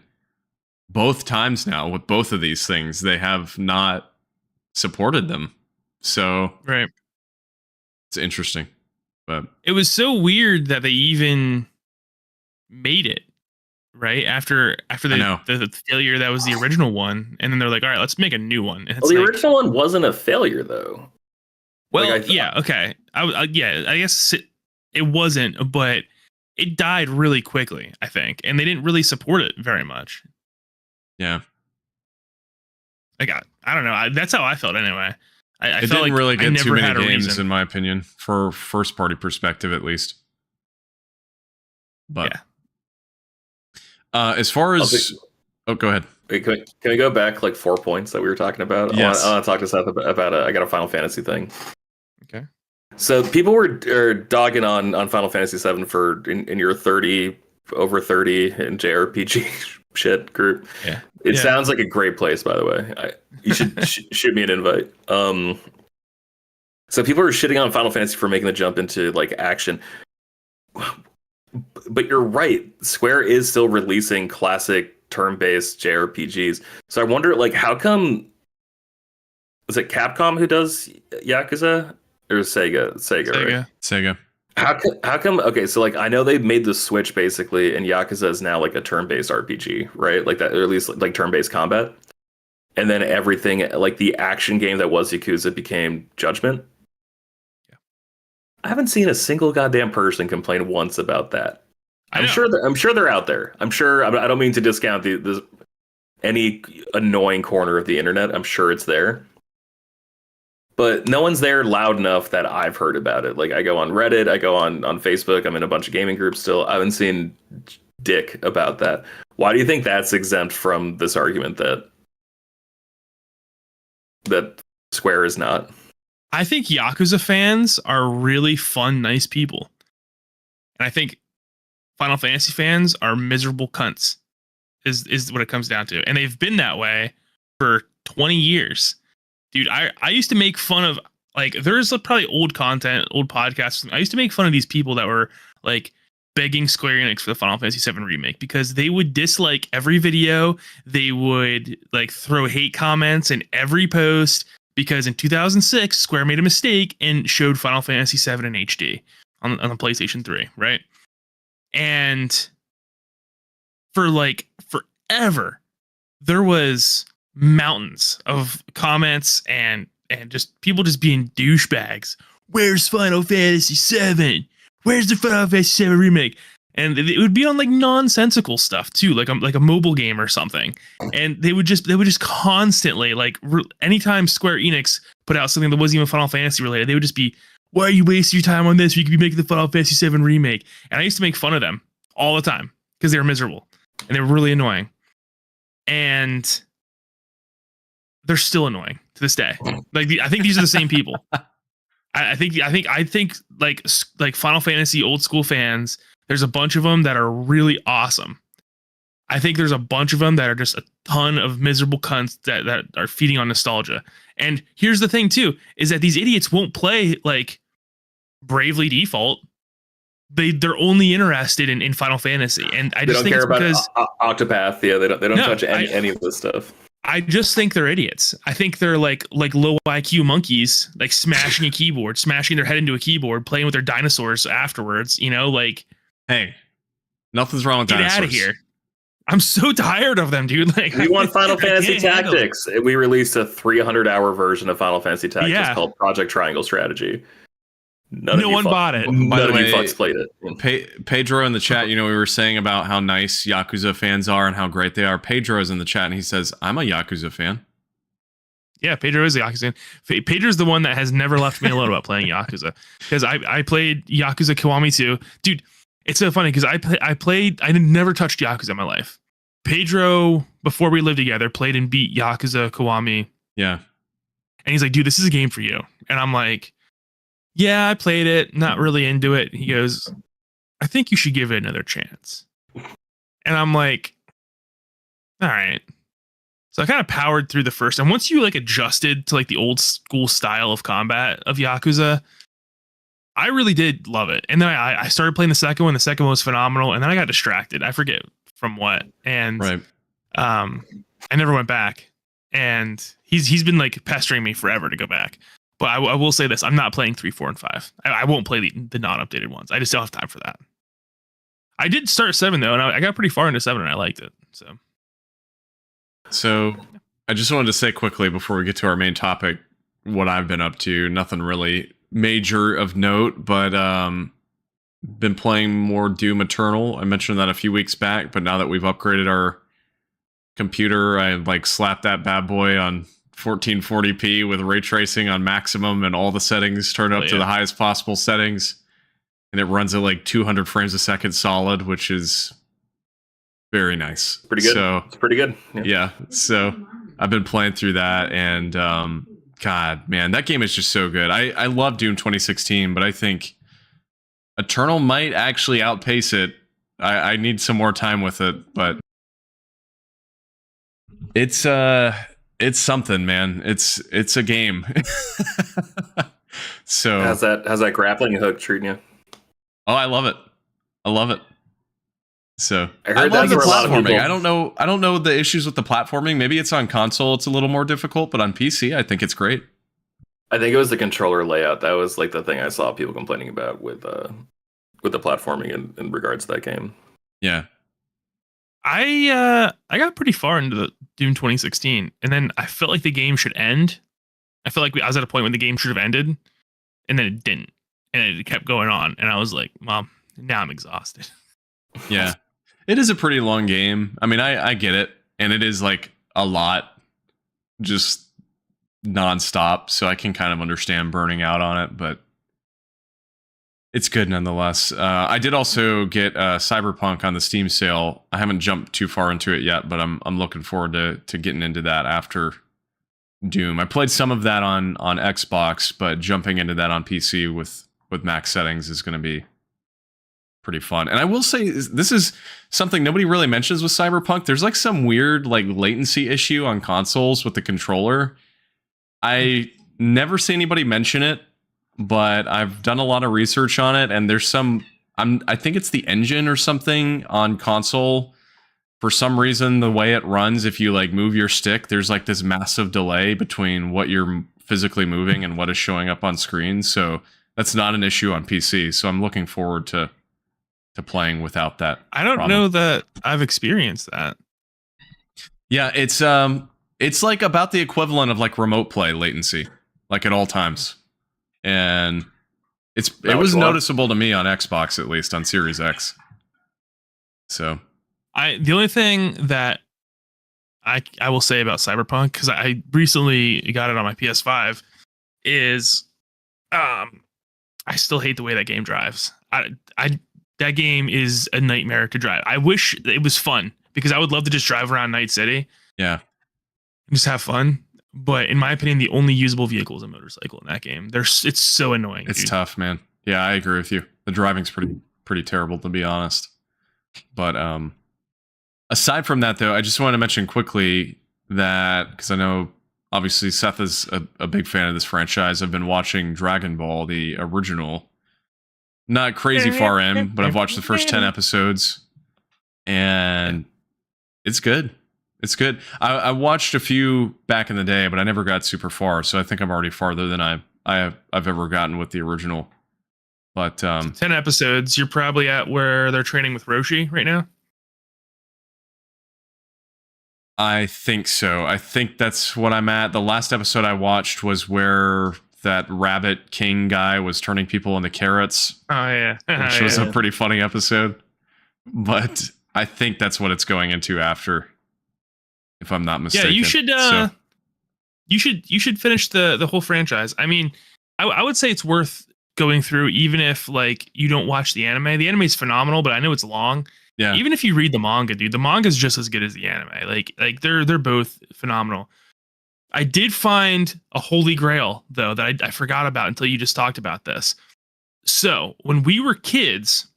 both times now with both of these things, they have not supported them. So right, it's interesting. But it was so weird that they even made it. Right after the failure that was the original one, and then they're like, all right, let's make a new one. And well, the original one wasn't a failure, though. Well, like okay, I guess it wasn't, but it died really quickly, I think, and they didn't really support it very much. Yeah, I don't know. That's how I felt anyway. I it felt didn't like really get too many games, reason. in my opinion, for first party perspective, at least. But. Yeah. As far as go ahead. Wait, can we go back like 4 points that we were talking about? Yes. I want to talk to Seth about I got a Final Fantasy thing. Okay. So people were dogging on Final Fantasy 7 for in your 30 over 30 in JRPG shit group. Yeah. It sounds like a great place, by the way. You should shoot me an invite. So people were shitting on Final Fantasy for making the jump into like action. But you're right. Square is still releasing classic turn-based JRPGs. So I wonder, like, how come? Is it Capcom who does Yakuza or Sega? Sega, right? Sega. How come? Okay, so like I know they've made the switch basically, and Yakuza is now like a turn-based RPG, right? Like that, or at least like turn-based combat. And then everything, like the action game that was Yakuza, became Judgment. Yeah. I haven't seen a single goddamn person complain once about that. I'm sure they're out there. I'm sure. I don't mean to discount any annoying corner of the internet. I'm sure it's there. But no one's there loud enough that I've heard about it. Like I go on Reddit, I go on Facebook, I'm in a bunch of gaming groups still. I haven't seen dick about that. Why do you think that's exempt from this argument that Square is not? I think Yakuza fans are really fun, nice people. And I think Final Fantasy fans are miserable cunts, is what it comes down to. And they've been that way for 20 years. Dude, I used to make fun of, like, there's probably old content, old podcasts. I used to make fun of these people that were, like, begging Square Enix for the Final Fantasy VII Remake because they would dislike every video. They would, like, throw hate comments in every post because in 2006, Square made a mistake and showed Final Fantasy VII in HD on the PlayStation 3, right? And for, like, forever, there was mountains of comments and just people just being douchebags. Where's Final Fantasy VII? Where's the Final Fantasy VII Remake? And it would be on like nonsensical stuff too, like a mobile game or something. And they would just constantly like anytime Square Enix put out something that wasn't even Final Fantasy related, they would just be, why are you wasting your time on this? You could be making the Final Fantasy VII Remake. And I used to make fun of them all the time because they were miserable and they were really annoying. And they're still annoying to this day. Like I think these are the same people. I think like Final Fantasy old school fans, there's a bunch of them that are really awesome. I think there's a bunch of them that are just a ton of miserable cunts that are feeding on nostalgia. And here's the thing too, is that these idiots won't play like Bravely Default. They're only interested in Final Fantasy. And I just think it's because Octopath. Yeah, they don't touch any of this stuff. I just think they're idiots. I think they're like low IQ monkeys, like smashing a keyboard, smashing their head into a keyboard, playing with their dinosaurs afterwards. You know, like, hey, nothing's wrong with get dinosaurs. Get out of here! I'm so tired of them, dude. Like, we want Final Fantasy Tactics. We released a 300-hour version of Final Fantasy Tactics called Project Triangle Strategy. No one bought it. None of you fucks played it. Pedro in the chat, you know, we were saying about how nice Yakuza fans are and how great they are. Pedro's in the chat and he says, I'm a Yakuza fan. Yeah, Pedro is a Yakuza fan. Pedro's the one that has never left me alone about playing Yakuza. Because I played Yakuza Kiwami 2. Dude, it's so funny because I never touched Yakuza in my life. Pedro, before we lived together, played and beat Yakuza Kiwami. Yeah. And he's like, dude, this is a game for you. And I'm like, yeah, I played it, not really into it. He goes, I think you should give it another chance. And I'm like, all right. So I kind of powered through the first. And once you like adjusted to like the old school style of combat of Yakuza, I really did love it. And then I started playing the second one. The second one was phenomenal. And then I got distracted. I forget from what. And I never went back. And he's been like pestering me forever to go back. But I will say this: I'm not playing 3, 4, and 5. I won't play the non-updated ones. I just don't have time for that. I did start 7 though, and I got pretty far into 7, and I liked it. So I just wanted to say quickly before we get to our main topic, what I've been up to. Nothing really major of note, but been playing more Doom Eternal. I mentioned that a few weeks back, but now that we've upgraded our computer, I like slapped that bad boy on 1440p with ray tracing on maximum and all the settings turned up to the highest possible settings, and it runs at like 200 frames a second solid, which is very nice. Pretty good. So it's pretty good. Yeah. So I've been playing through that, and God, man, that game is just so good. I love Doom 2016, but I think Eternal might actually outpace it. I need some more time with it, but it's something, man. It's a game. So how's that grappling hook treating you? Oh, I love it. I love it. So I I heard love that's the where a lot of platforming. people. I don't know the issues with the platforming. Maybe it's on console, it's a little more difficult, but on PC, I think it's great. I think it was the controller layout. That was like the thing I saw people complaining about with the platforming in regards to that game. Yeah. I got pretty far into the Doom 2016, and then I felt like the game should end. I felt like I was at a point when the game should have ended, and then it didn't, and it kept going on. And I was like, "Mom, now I'm exhausted." Yeah. It is a pretty long game. I mean, I get it, and it is like a lot, just nonstop. So I can kind of understand burning out on it, but it's good nonetheless. I did also get Cyberpunk on the Steam sale. I haven't jumped too far into it yet, but I'm looking forward to getting into that after Doom. I played some of that on Xbox, but jumping into that on PC with max settings is going to be pretty fun. And I will say this is something nobody really mentions with Cyberpunk. There's like some weird like latency issue on consoles with the controller. I never see anybody mention it, but I've done a lot of research on it, and there's some I think it's the engine or something on console. For some reason, the way it runs, if you like move your stick, there's like this massive delay between what you're physically moving and what is showing up on screen. So that's not an issue on PC. So I'm looking forward to playing without that. I don't know that I've experienced that. Yeah, it's like about the equivalent of like remote play latency, like at all times. And it was noticeable to me on Xbox, at least on Series X. So the only thing that I will say about Cyberpunk, because I recently got it on my PS5, is I still hate the way that game drives. That game is a nightmare to drive. I wish it was fun, because I would love to just drive around Night City. Yeah. And just have fun. But in my opinion, the only usable vehicle is a motorcycle in that game. It's so annoying. It's tough, man. Yeah, I agree with you. The driving's pretty terrible, to be honest. But aside from that, though, I just want to mention quickly that, because I know obviously Seth is a big fan of this franchise. I've been watching Dragon Ball, the original. Not crazy far in, but I've watched the first 10 episodes, and it's good. It's good. I watched a few back in the day, but I never got super far, so I think I'm already farther than I've ever gotten with the original. But 10 episodes, you're probably at where they're training with Roshi right now? I think so. I think that's what I'm at. The last episode I watched was where that Rabbit King guy was turning people into carrots. Oh, yeah. Which was a pretty funny episode. But I think that's what it's going into after, if I'm not mistaken. Yeah, you should finish the whole franchise. I mean, I would say it's worth going through, even if like you don't watch the anime. The anime is phenomenal, but I know it's long. Yeah. Even if you read the manga, dude, the manga is just as good as the anime. Like they're both phenomenal. I did find a holy grail, though, that I forgot about until you just talked about this. So when we were kids,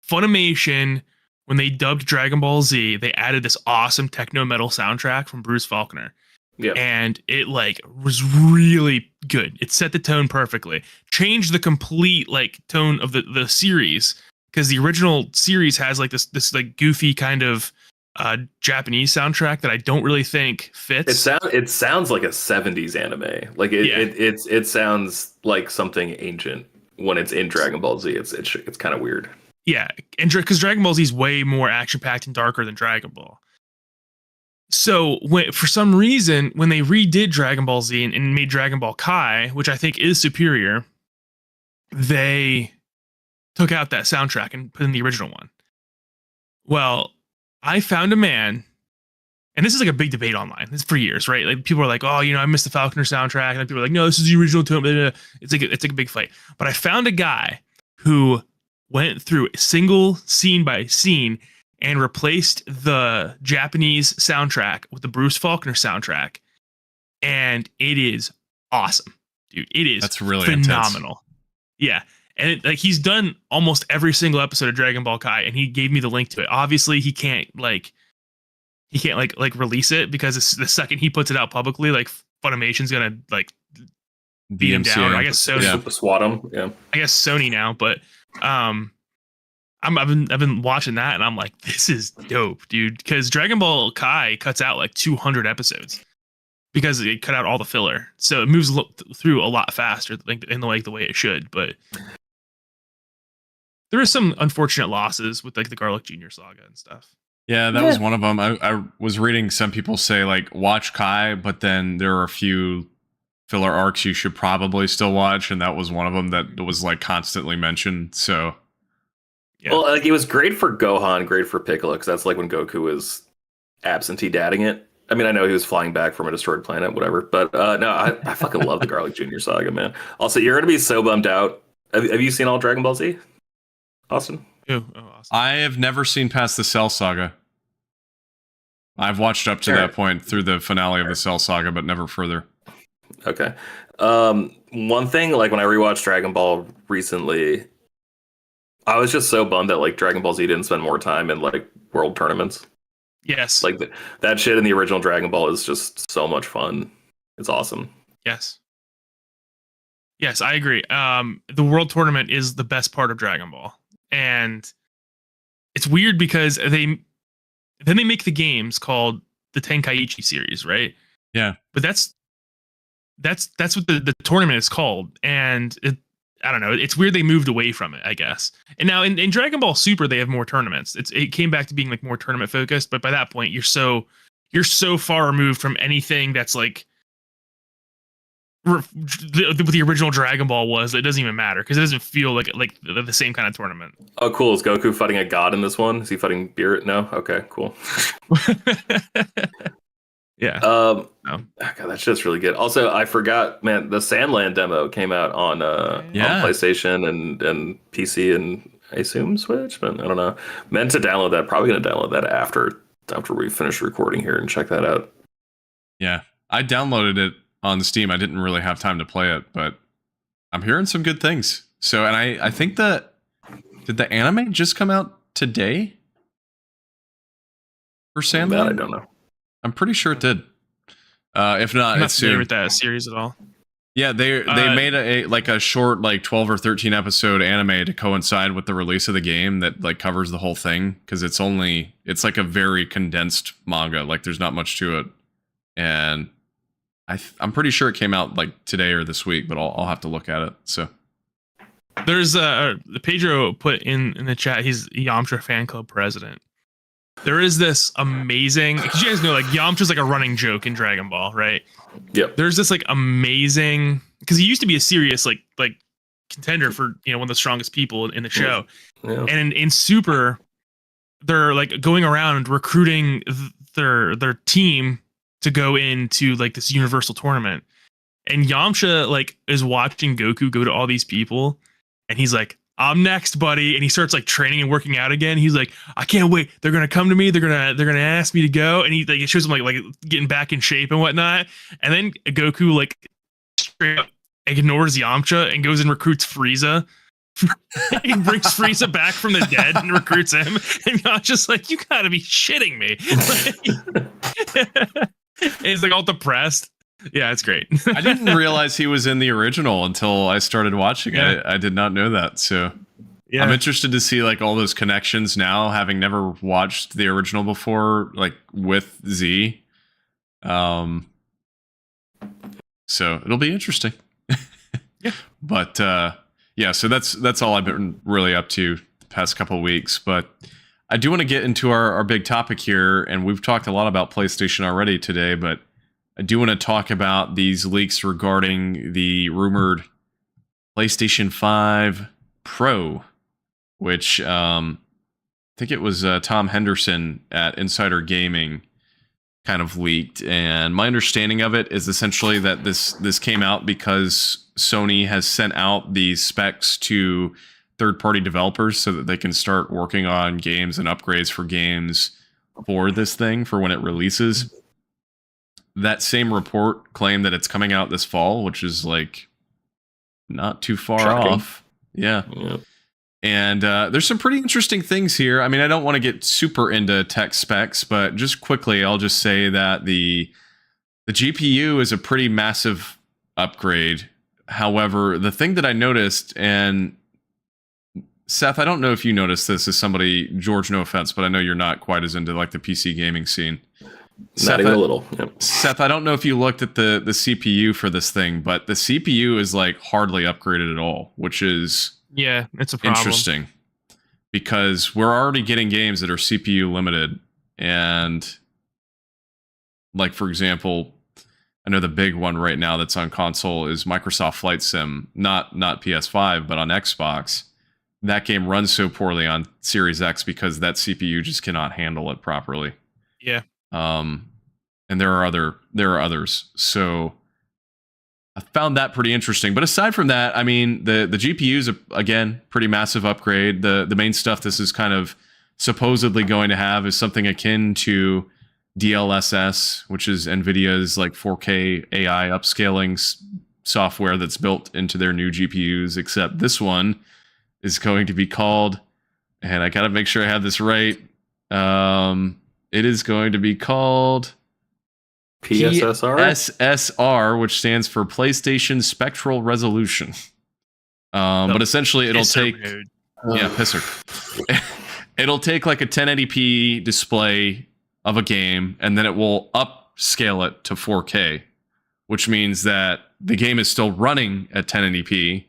Funimation, when they dubbed Dragon Ball Z, they added this awesome techno metal soundtrack from Bruce Faulkner. Yeah. And it like was really good. It set the tone perfectly. Changed the complete like tone of the series, because the original series has like this like goofy kind of Japanese soundtrack that I don't really think fits. It sounds like a 70s anime. Like it sounds like something ancient when it's in Dragon Ball Z. It's kind of weird. Yeah, and because Dragon Ball Z is way more action packed and darker than Dragon Ball. So for some reason, when they redid Dragon Ball Z and made Dragon Ball Kai, which I think is superior, they took out that soundtrack and put in the original one. Well, I found a man, and this is like a big debate online. This is for years, right? Like people are like, "Oh, I missed the Falconer soundtrack," and people are like, "No, this is the original tone." It's like a big fight. But I found a guy who went through single scene by scene and replaced the Japanese soundtrack with the Bruce Faulkner soundtrack, and it is awesome, dude. It is that's really phenomenal. Intense. Yeah. And he's done almost every single episode of Dragon Ball Kai, and he gave me the link to it. Obviously, he can't release it, because it's the second he puts it out publicly, like Funimation's gonna like beat him down. Or I guess Sony, swat him. Yeah, I guess Sony now, but I've been watching that, and I'm like, this is dope, dude. Because Dragon Ball Kai cuts out like 200 episodes because it cut out all the filler, so it moves through a lot faster, like in the way it should. But there is some unfortunate losses with like the Garlic Jr. saga and stuff. Yeah, that was one of them. I was reading some people say like watch Kai, but then there are a few filler arcs you should probably still watch, and that was one of them that was like constantly mentioned. So, yeah. Well, like it was great for Gohan, great for Piccolo, because that's like when Goku was absentee dadding it. I mean, I know he was flying back from a destroyed planet, whatever. But no, I fucking love the Garlic Jr. saga, man. Also, you're gonna be so bummed out. Have you seen all Dragon Ball Z, Austin? Awesome. I have never seen past the Cell saga. I've watched up to that point through the finale of the Cell saga, but never further. Okay. One thing, like when I rewatched Dragon Ball recently, I was just so bummed that like Dragon Ball Z didn't spend more time in like world tournaments. Yes. Like that shit in the original Dragon Ball is just so much fun. It's awesome. Yes. Yes, I agree. The world tournament is the best part of Dragon Ball. And it's weird because they make the games called the Tenkaichi series, right? Yeah. But that's what the tournament is called. And I don't know. It's weird they moved away from it, I guess. And now in Dragon Ball Super, they have more tournaments. It came back to being like more tournament focused, but by that point, you're so far removed from anything that's like what the original Dragon Ball was. It doesn't even matter because it doesn't feel like the same kind of tournament. Oh, cool. Is Goku fighting a god in this one? Is he fighting Beerus? No? Okay, cool. Yeah. Oh, God, that shit's really good. Also, I forgot, man, the Sandland demo came out on PlayStation and PC and I assume Switch, but I don't know. Meant to download that. Probably going to download that after we finish recording here and check that out. Yeah. I downloaded it on Steam. I didn't really have time to play it, but I'm hearing some good things. So, and I think that did the anime just come out today for Sandland? That I don't know. I'm pretty sure it did. If not, I'm not it's familiar soon. with that series at all. Yeah, they made a short like 12 or 13 episode anime to coincide with the release of the game that like covers the whole thing because it's like a very condensed manga. Like there's not much to it, and I'm pretty sure it came out like today or this week, but I'll have to look at it. So there's Pedro put in the chat. He's Yamcha fan club president. There is this amazing, because you guys know like Yamcha's like a running joke in Dragon Ball, right? Yep. There's this like amazing, because he used to be a serious like contender for one of the strongest people in the show. Yeah. And in Super, they're like going around recruiting their team to go into like this universal tournament. And Yamcha like is watching Goku go to all these people, and he's like, I'm next, buddy. And he starts like training and working out again. He's like, I can't wait. They're gonna come to me. They're gonna ask me to go. And he like it shows him like getting back in shape and whatnot. And then Goku like straight up ignores Yamcha and goes and recruits Frieza. He brings Frieza back from the dead and recruits him. And Yamcha's like, you gotta be shitting me. And he's like all depressed. Yeah, it's great. I didn't realize he was in the original until I started watching it. I did not know that. So yeah. I'm interested to see like all those connections now, having never watched the original before, like with Z. So it'll be interesting. Yeah. But yeah, so that's all I've been really up to the past couple of weeks. But I do want to get into our big topic here, and we've talked a lot about PlayStation already today, but I do want to talk about these leaks regarding the rumored PlayStation 5 Pro, which I think it was Tom Henderson at Insider Gaming kind of leaked. And my understanding of it is essentially that this came out because Sony has sent out these specs to third-party developers so that they can start working on games and upgrades for games for this thing for when it releases. That same report claimed that it's coming out this fall, which is like not too far off. Yeah. And there's some pretty interesting things here. I mean, I don't want to get super into tech specs, but just quickly, I'll just say that the GPU is a pretty massive upgrade. However, the thing that I noticed, and Seth, I don't know if you noticed this as somebody, George, no offense, but I know you're not quite as into like the PC gaming scene. Not even a little. Yep. Seth, I don't know if you looked at the CPU for this thing, but the CPU is like hardly upgraded at all, which is it's a problem. interesting because we're already getting games that are CPU limited. And like, for example, I know the big one right now that's on console is Microsoft Flight Sim, not PS5, but on Xbox. That game runs so poorly on Series X because that CPU just cannot handle it properly. Yeah. And there are others. So I found that pretty interesting. But aside from that, I mean, the GPUs are, again, pretty massive upgrade. The main stuff this is kind of supposedly going to have is something akin to DLSS, which is NVIDIA's like 4K AI upscaling software that's built into their new GPUs, except this one is going to be called, and I gotta make sure I have this right. It is going to be called PSSR, which stands for PlayStation Spectral Resolution. But essentially, it'll take pisser. It'll take like a 1080p display of a game, and then it will upscale it to 4K, which means that the game is still running at 1080p.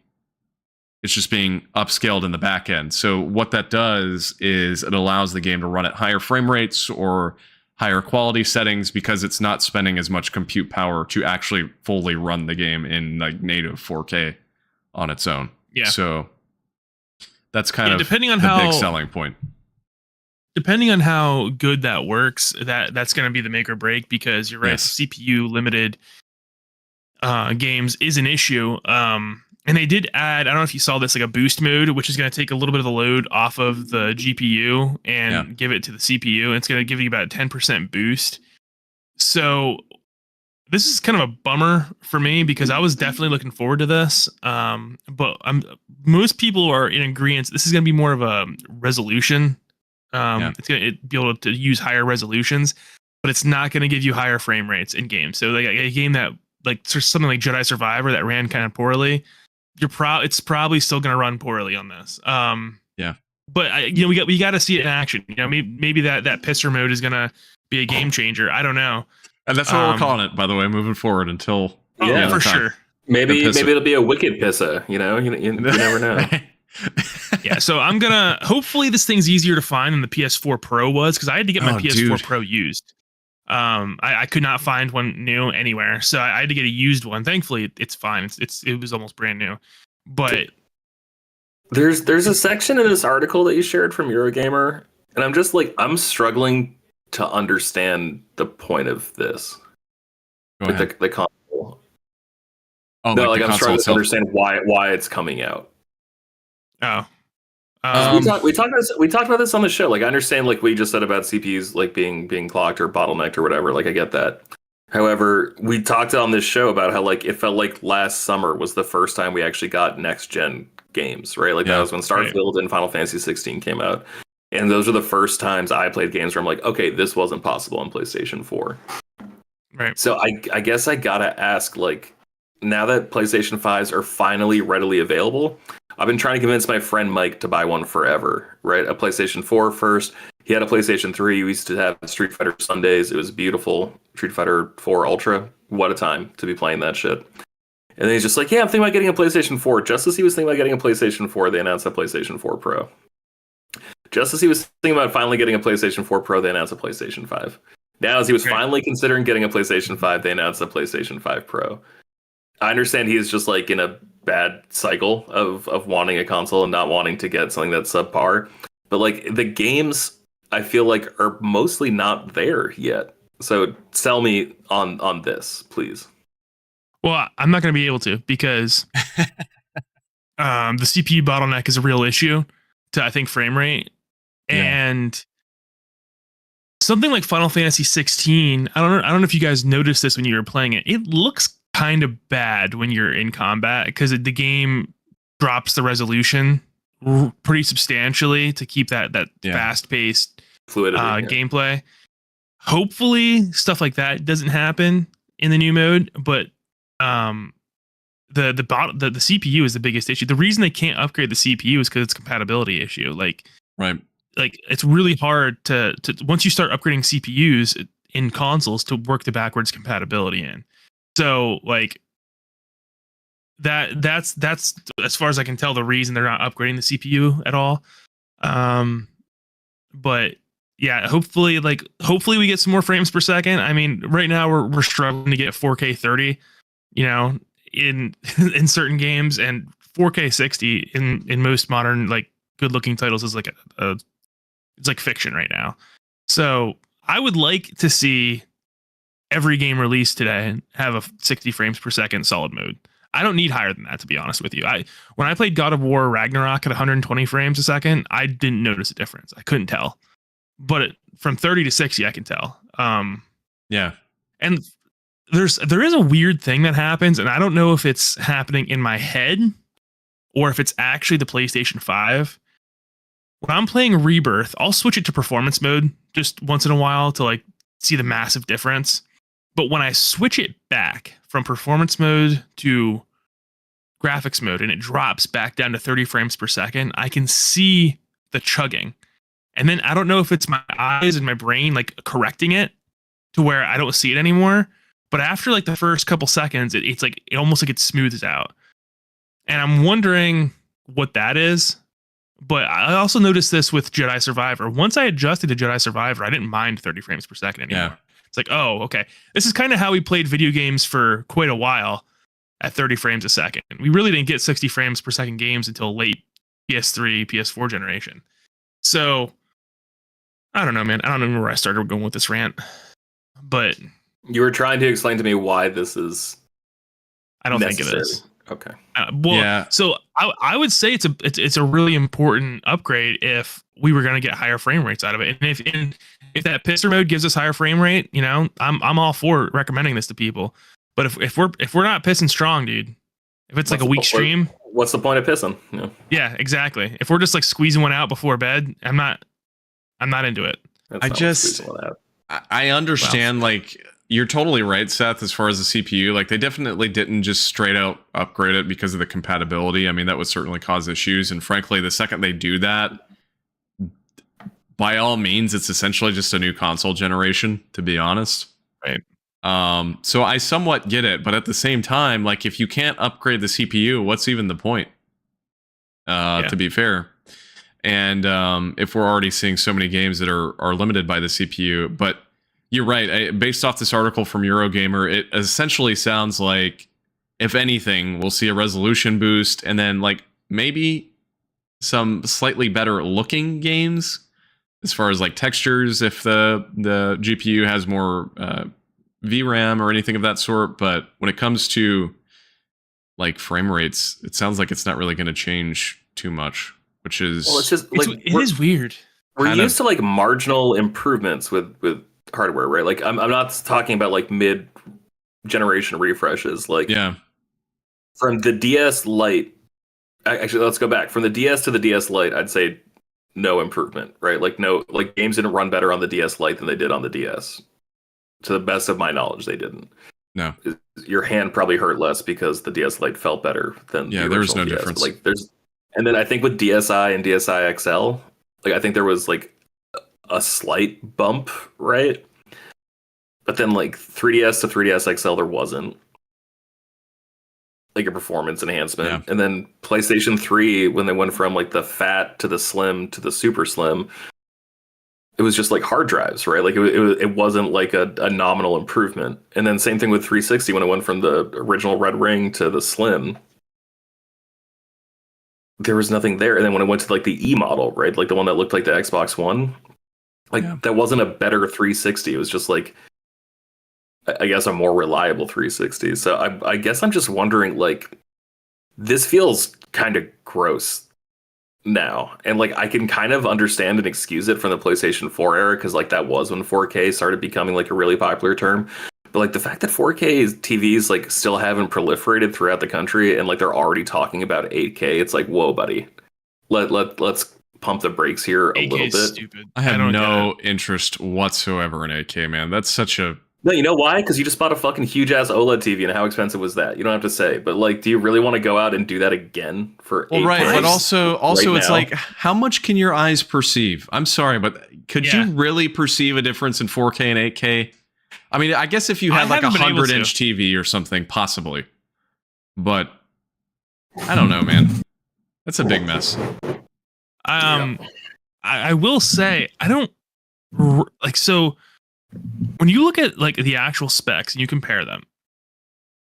It's just being upscaled in the back end. So what that does is it allows the game to run at higher frame rates or higher quality settings because it's not spending as much compute power to actually fully run the game in like native 4K on its own. Yeah. So that's kind of depending on the big selling point. Depending on how good that works, that's going to be the make or break, because you're right, Yes. CPU limited games is an issue. And they did add, I don't know if you saw this, like a boost mode, which is going to take a little bit of the load off of the GPU and give it to the CPU. And it's going to give you about a 10% boost. So this is kind of a bummer for me because I was definitely looking forward to this. But most people are in agreement. This is going to be more of a resolution. It's going to be able to use higher resolutions, but it's not going to give you higher frame rates in games. So like a game that like something like Jedi Survivor that ran kind of poorly, it's probably still going to run poorly on this. But we got to see it in action. Maybe that pisser mode is going to be a game changer. I don't know. And that's what we're calling it, by the way, moving forward until for sure. Maybe it'll be a wicked pissa. You never know. Yeah, so I'm gonna. Hopefully, this thing's easier to find than the PS4 Pro was, because I had to get my PS4 Pro used. I could not find one new anywhere, so I had to get a used one. Thankfully, it's fine. It was almost brand new, but there's a section in this article that you shared from Eurogamer, and I'm just like, I'm struggling to understand the point of this. The console. Oh, no, like I'm struggling to understand why it's coming out. Oh. We talked about this on the show. Like, I understand, like we just said about CPUs like being clogged or bottlenecked or whatever. Like, I get that. However, we talked on this show about how like it felt like last summer was the first time we actually got next gen games, right? Like that was when Starfield and Final Fantasy 16 came out, and those are the first times I played games where I'm like, okay, this wasn't possible on PlayStation 4. Right. So I guess I gotta ask, like, now that PlayStation 5s are finally readily available, I've been trying to convince my friend Mike to buy one forever, right? A PlayStation 4 first. He had a PlayStation 3. We used to have Street Fighter Sundays. It was beautiful. Street Fighter 4 Ultra. What a time to be playing that shit. And then he's just like, yeah, I'm thinking about getting a PlayStation 4. Just as he was thinking about getting a PlayStation 4, they announced a PlayStation 4 Pro. Just as he was thinking about finally getting a PlayStation 4 Pro, they announced a PlayStation 5. Now, as he was finally considering getting a PlayStation 5, they announced a PlayStation 5 Pro. I understand he's just like in a bad cycle of wanting a console and not wanting to get something that's subpar. But like the games, I feel like are mostly not there yet. So sell me on this, please. Well, I'm not going to be able to, because the CPU bottleneck is a real issue to, I think, frame rate. And something like Final Fantasy 16, I don't know if you guys noticed this when you were playing it. It looks kind of bad when you're in combat, because the game drops the resolution pretty substantially to keep that fast-paced gameplay. Hopefully stuff like that doesn't happen in the new mode, but the CPU is the biggest issue. The reason they can't upgrade the CPU is because it's a compatibility issue. Like it's really hard to once you start upgrading CPUs in consoles to work the backwards compatibility in. So like that's as far as I can tell the reason they're not upgrading the CPU at all. But yeah, hopefully we get some more frames per second. I mean, right now we're struggling to get 4K 30, in certain games, and 4K 60 in most modern like good looking titles is like it's like fiction right now. So I would like to see every game released today have a 60 frames per second solid mode. I don't need higher than that, to be honest with you. When I played God of War Ragnarok at 120 frames a second, I didn't notice a difference. I couldn't tell. But from 30 to 60, I can tell. Yeah. And there is a weird thing that happens, and I don't know if it's happening in my head or if it's actually the PlayStation 5. When I'm playing Rebirth, I'll switch it to performance mode just once in a while to like see the massive difference. But when I switch it back from performance mode to graphics mode and it drops back down to 30 frames per second, I can see the chugging. And then I don't know if it's my eyes and my brain like correcting it to where I don't see it anymore. But after like the first couple seconds, it's like it almost like it smooths out. And I'm wondering what that is. But I also noticed this with Jedi Survivor. Once I adjusted to Jedi Survivor, I didn't mind 30 frames per second anymore. Yeah. It's like, oh, okay. This is kind of how we played video games for quite a while at 30 frames a second. We really didn't get 60 frames per second games until late PS3, PS4 generation. So I don't know, man. I don't remember where I started going with this rant. But you were trying to explain to me why this is I don't necessary. think it is. Okay. So I would say it's a really important upgrade if we were going to get higher frame rates out of it. And if that pisser mode gives us higher frame rate, I'm all for recommending this to people. But if we're not pissing strong, dude, if it's like a weak stream, what's the point of pissing? Yeah, exactly. If we're just like squeezing one out before bed, I'm not into it. I understand like you're totally right, Seth, as far as the CPU. Like they definitely didn't just straight out upgrade it because of the compatibility. I mean, that would certainly cause issues. And frankly, the second they do that, by all means, it's essentially just a new console generation, to be honest. Right. So I somewhat get it, but at the same time, like if you can't upgrade the CPU, what's even the point? To be fair. And if we're already seeing so many games that are limited by the CPU, but you're right. Based off this article from Eurogamer, it essentially sounds like, if anything, we'll see a resolution boost and then like maybe some slightly better looking games as far as like textures if the GPU has more VRAM or anything of that sort. But when it comes to like frame rates, it sounds like it's not really going to change too much, which is it's just like it is weird. We're used to like marginal improvements with hardware, right? Like I'm not talking about like mid generation refreshes. Like from the DS Lite, actually let's go back from the DS to the DS Lite. I'd say no improvement, right? Like games didn't run better on the DS Lite than they did on the DS. To the best of my knowledge, they didn't. No, your hand probably hurt less because the DS Lite felt better than the there was no DS. difference. But like and then I think with DSi and DSi XL, like I think there was like a slight bump, right? But then like 3DS to 3DS XL, there wasn't like a performance enhancement. Yeah. And then PlayStation 3, when they went from like the fat to the slim to the super slim, it was just like hard drives, right? Like it wasn't like a nominal improvement. And then same thing with 360 when it went from the original red ring to the slim. There was nothing there. And then when it went to like the E model, right? Like the one that looked like the Xbox One, that wasn't a better 360. It was just like, I guess, a more reliable 360. So I guess I'm just wondering, like, this feels kind of gross now. And like, I can kind of understand and excuse it from the PlayStation 4 era, because like that was when 4K started becoming like a really popular term. But like the fact that 4K TVs like still haven't proliferated throughout the country and like they're already talking about 8K, it's like, whoa, buddy. Let's pump the brakes here a little bit. Stupid. I have no interest whatsoever in 8K, man. That's such a No, you know why? Because you just bought a fucking huge ass OLED TV, and how expensive was that? You don't have to say, but like, do you really want to go out and do that again for? Well, right, but also right it's now? like, how much can your eyes perceive? I'm sorry, but could Yeah. you really perceive a difference in 4K and 8K? I mean, I guess if you I had like a haven't been able 100-inch TV or something, possibly. But I don't know, man. That's a big mess. I will say I don't like, so when you look at like the actual specs and you compare them,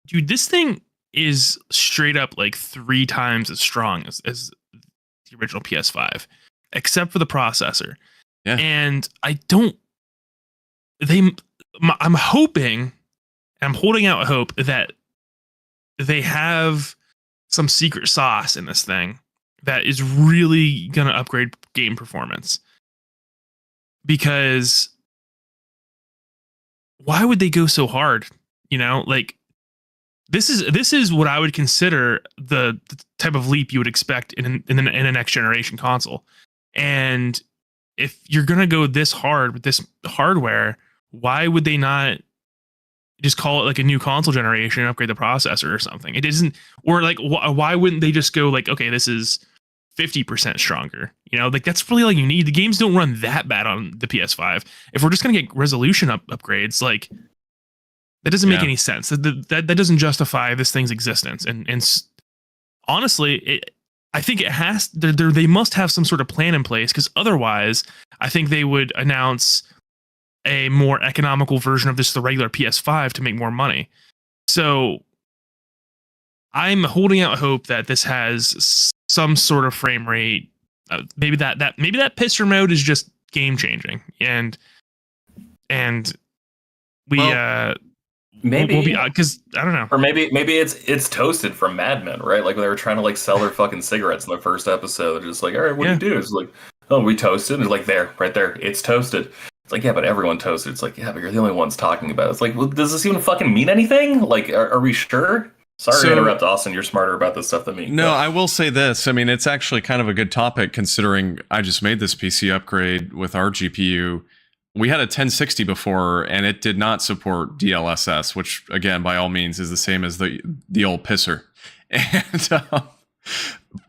dude, this thing is straight up like 3 times as strong as the original PS5, except for the processor. Yeah. And I'm hoping, I'm holding out hope that they have some secret sauce in this thing that is really going to upgrade game performance. Because why would they go so hard? You know, like this is what I would consider the type of leap you would expect in a next generation console. And if you're going to go this hard with this hardware, why would they not just call it like a new console generation and upgrade the processor or something? It isn't, or like, why wouldn't they just go like, okay, this is 50% stronger? You know, like that's really all you need. The games don't run that bad on the PS5. If we're just going to get resolution upgrades, like that doesn't make any sense. That doesn't justify this thing's existence. And honestly, I think it has, they must have some sort of plan in place, because otherwise I think they would announce a more economical version of this, the regular PS5, to make more money. So I'm holding out hope that this has some sort of frame rate. Maybe that pisser mode is just game changing, and we maybe we'll be, because I don't know, or maybe it's toasted from Mad Men, right? Like when they were trying to like sell their fucking cigarettes in the first episode, just like, all right, what do you do? It's like, oh, we toasted. It's like, there, right there, it's toasted. It's like, yeah, but everyone toasted. It's like, yeah, but you're the only ones talking about it. It's like, well, does this even fucking mean anything? Like, are we sure? Sorry to interrupt, Austin. You're smarter about this stuff than me. No, I will say this. I mean, it's actually kind of a good topic, considering I just made this PC upgrade with our GPU. We had a 1060 before, and it did not support DLSS, which, again, by all means, is the same as the old pisser. And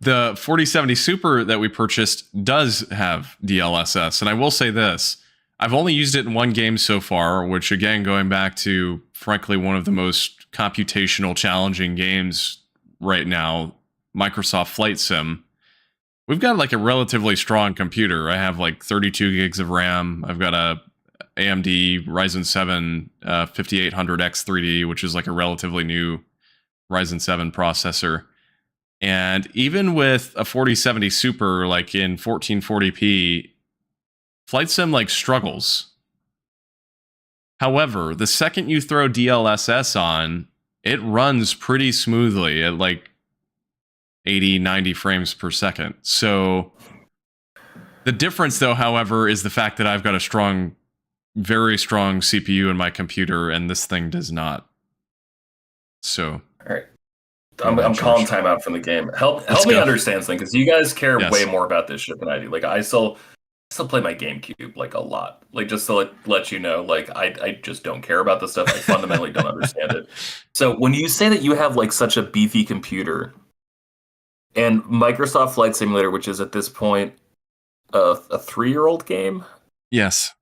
the 4070 Super that we purchased does have DLSS. And I will say this. I've only used it in one game so far, which, again, going back to, frankly, one of the most computational challenging games right now, Microsoft Flight Sim. We've got like a relatively strong computer. I have like 32 gigs of RAM. I've got a AMD Ryzen 7 5800X 3D, which is like a relatively new Ryzen 7 processor. And even with a 4070 Super, like in 1440p, Flight Sim like struggles. However, the second you throw DLSS on, it runs pretty smoothly at like 80, 90 frames per second. So the difference, though, however, is the fact that I've got a very strong CPU in my computer, and this thing does not. So, all right, I'm calling timeout from the game. Help me understand something, because you guys care way more about this shit than I do. Like, I still play my GameCube like a lot. Like, just to let you know, like I just don't care about this stuff. I fundamentally don't understand it. So when you say that you have like such a beefy computer, and Microsoft Flight Simulator, which is at this point a 3-year-old game, yes.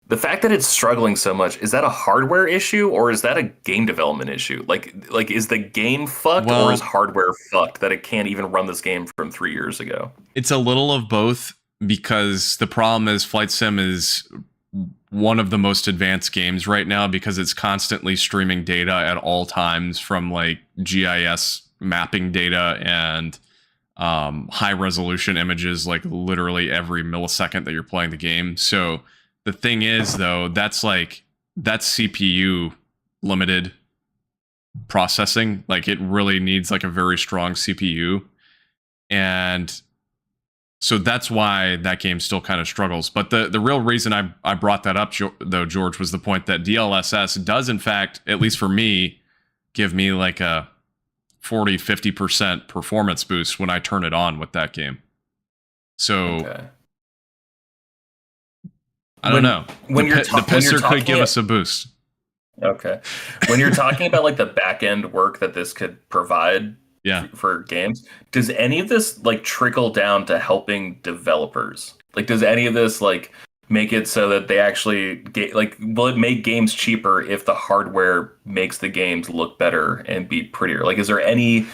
The fact that it's struggling so much, is that a hardware issue or is that a game development issue? Like is the game fucked, or is hardware fucked that it can't even run this game from 3 years ago? It's a little of both, because the problem is Flight Sim is one of the most advanced games right now, because it's constantly streaming data at all times from like GIS mapping data and high resolution images, like literally every millisecond that you're playing the game. So the thing is, though, that's CPU limited processing. Like, it really needs like a very strong CPU, and so that's why that game still kind of struggles. But the real reason I brought that up, though, George, was the point that DLSS does, in fact, at least for me, give me like a 40-50% performance boost when I turn it on with that game. So I don't know. When The pisser could give us a boost. Okay. When you're talking about like the back end work that this could provide for games, does any of this like trickle down to helping developers? Like, does any of this like make it so that they actually will it make games cheaper if the hardware makes the games look better and be prettier? Like, is there any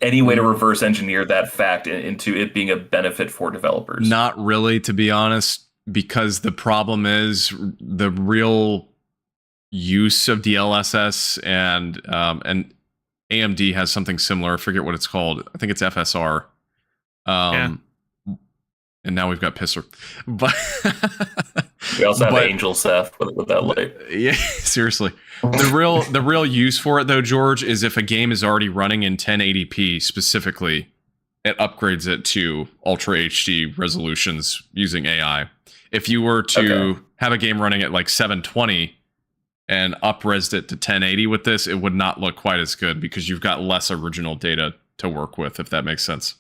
way to reverse engineer that fact into it being a benefit for developers? Not really, to be honest, because the problem is the real use of DLSS and AMD has something similar. I forget what it's called. I think it's FSR. And now we've got Pisser. But we also have Angel Seth with that light. Yeah, seriously. The real use for it though, George, is if a game is already running in 1080p specifically, it upgrades it to Ultra HD resolutions using AI. If you were to have a game running at like 720 and up-resed it to 1080 with this, it would not look quite as good because you've got less original data to work with, if that makes sense.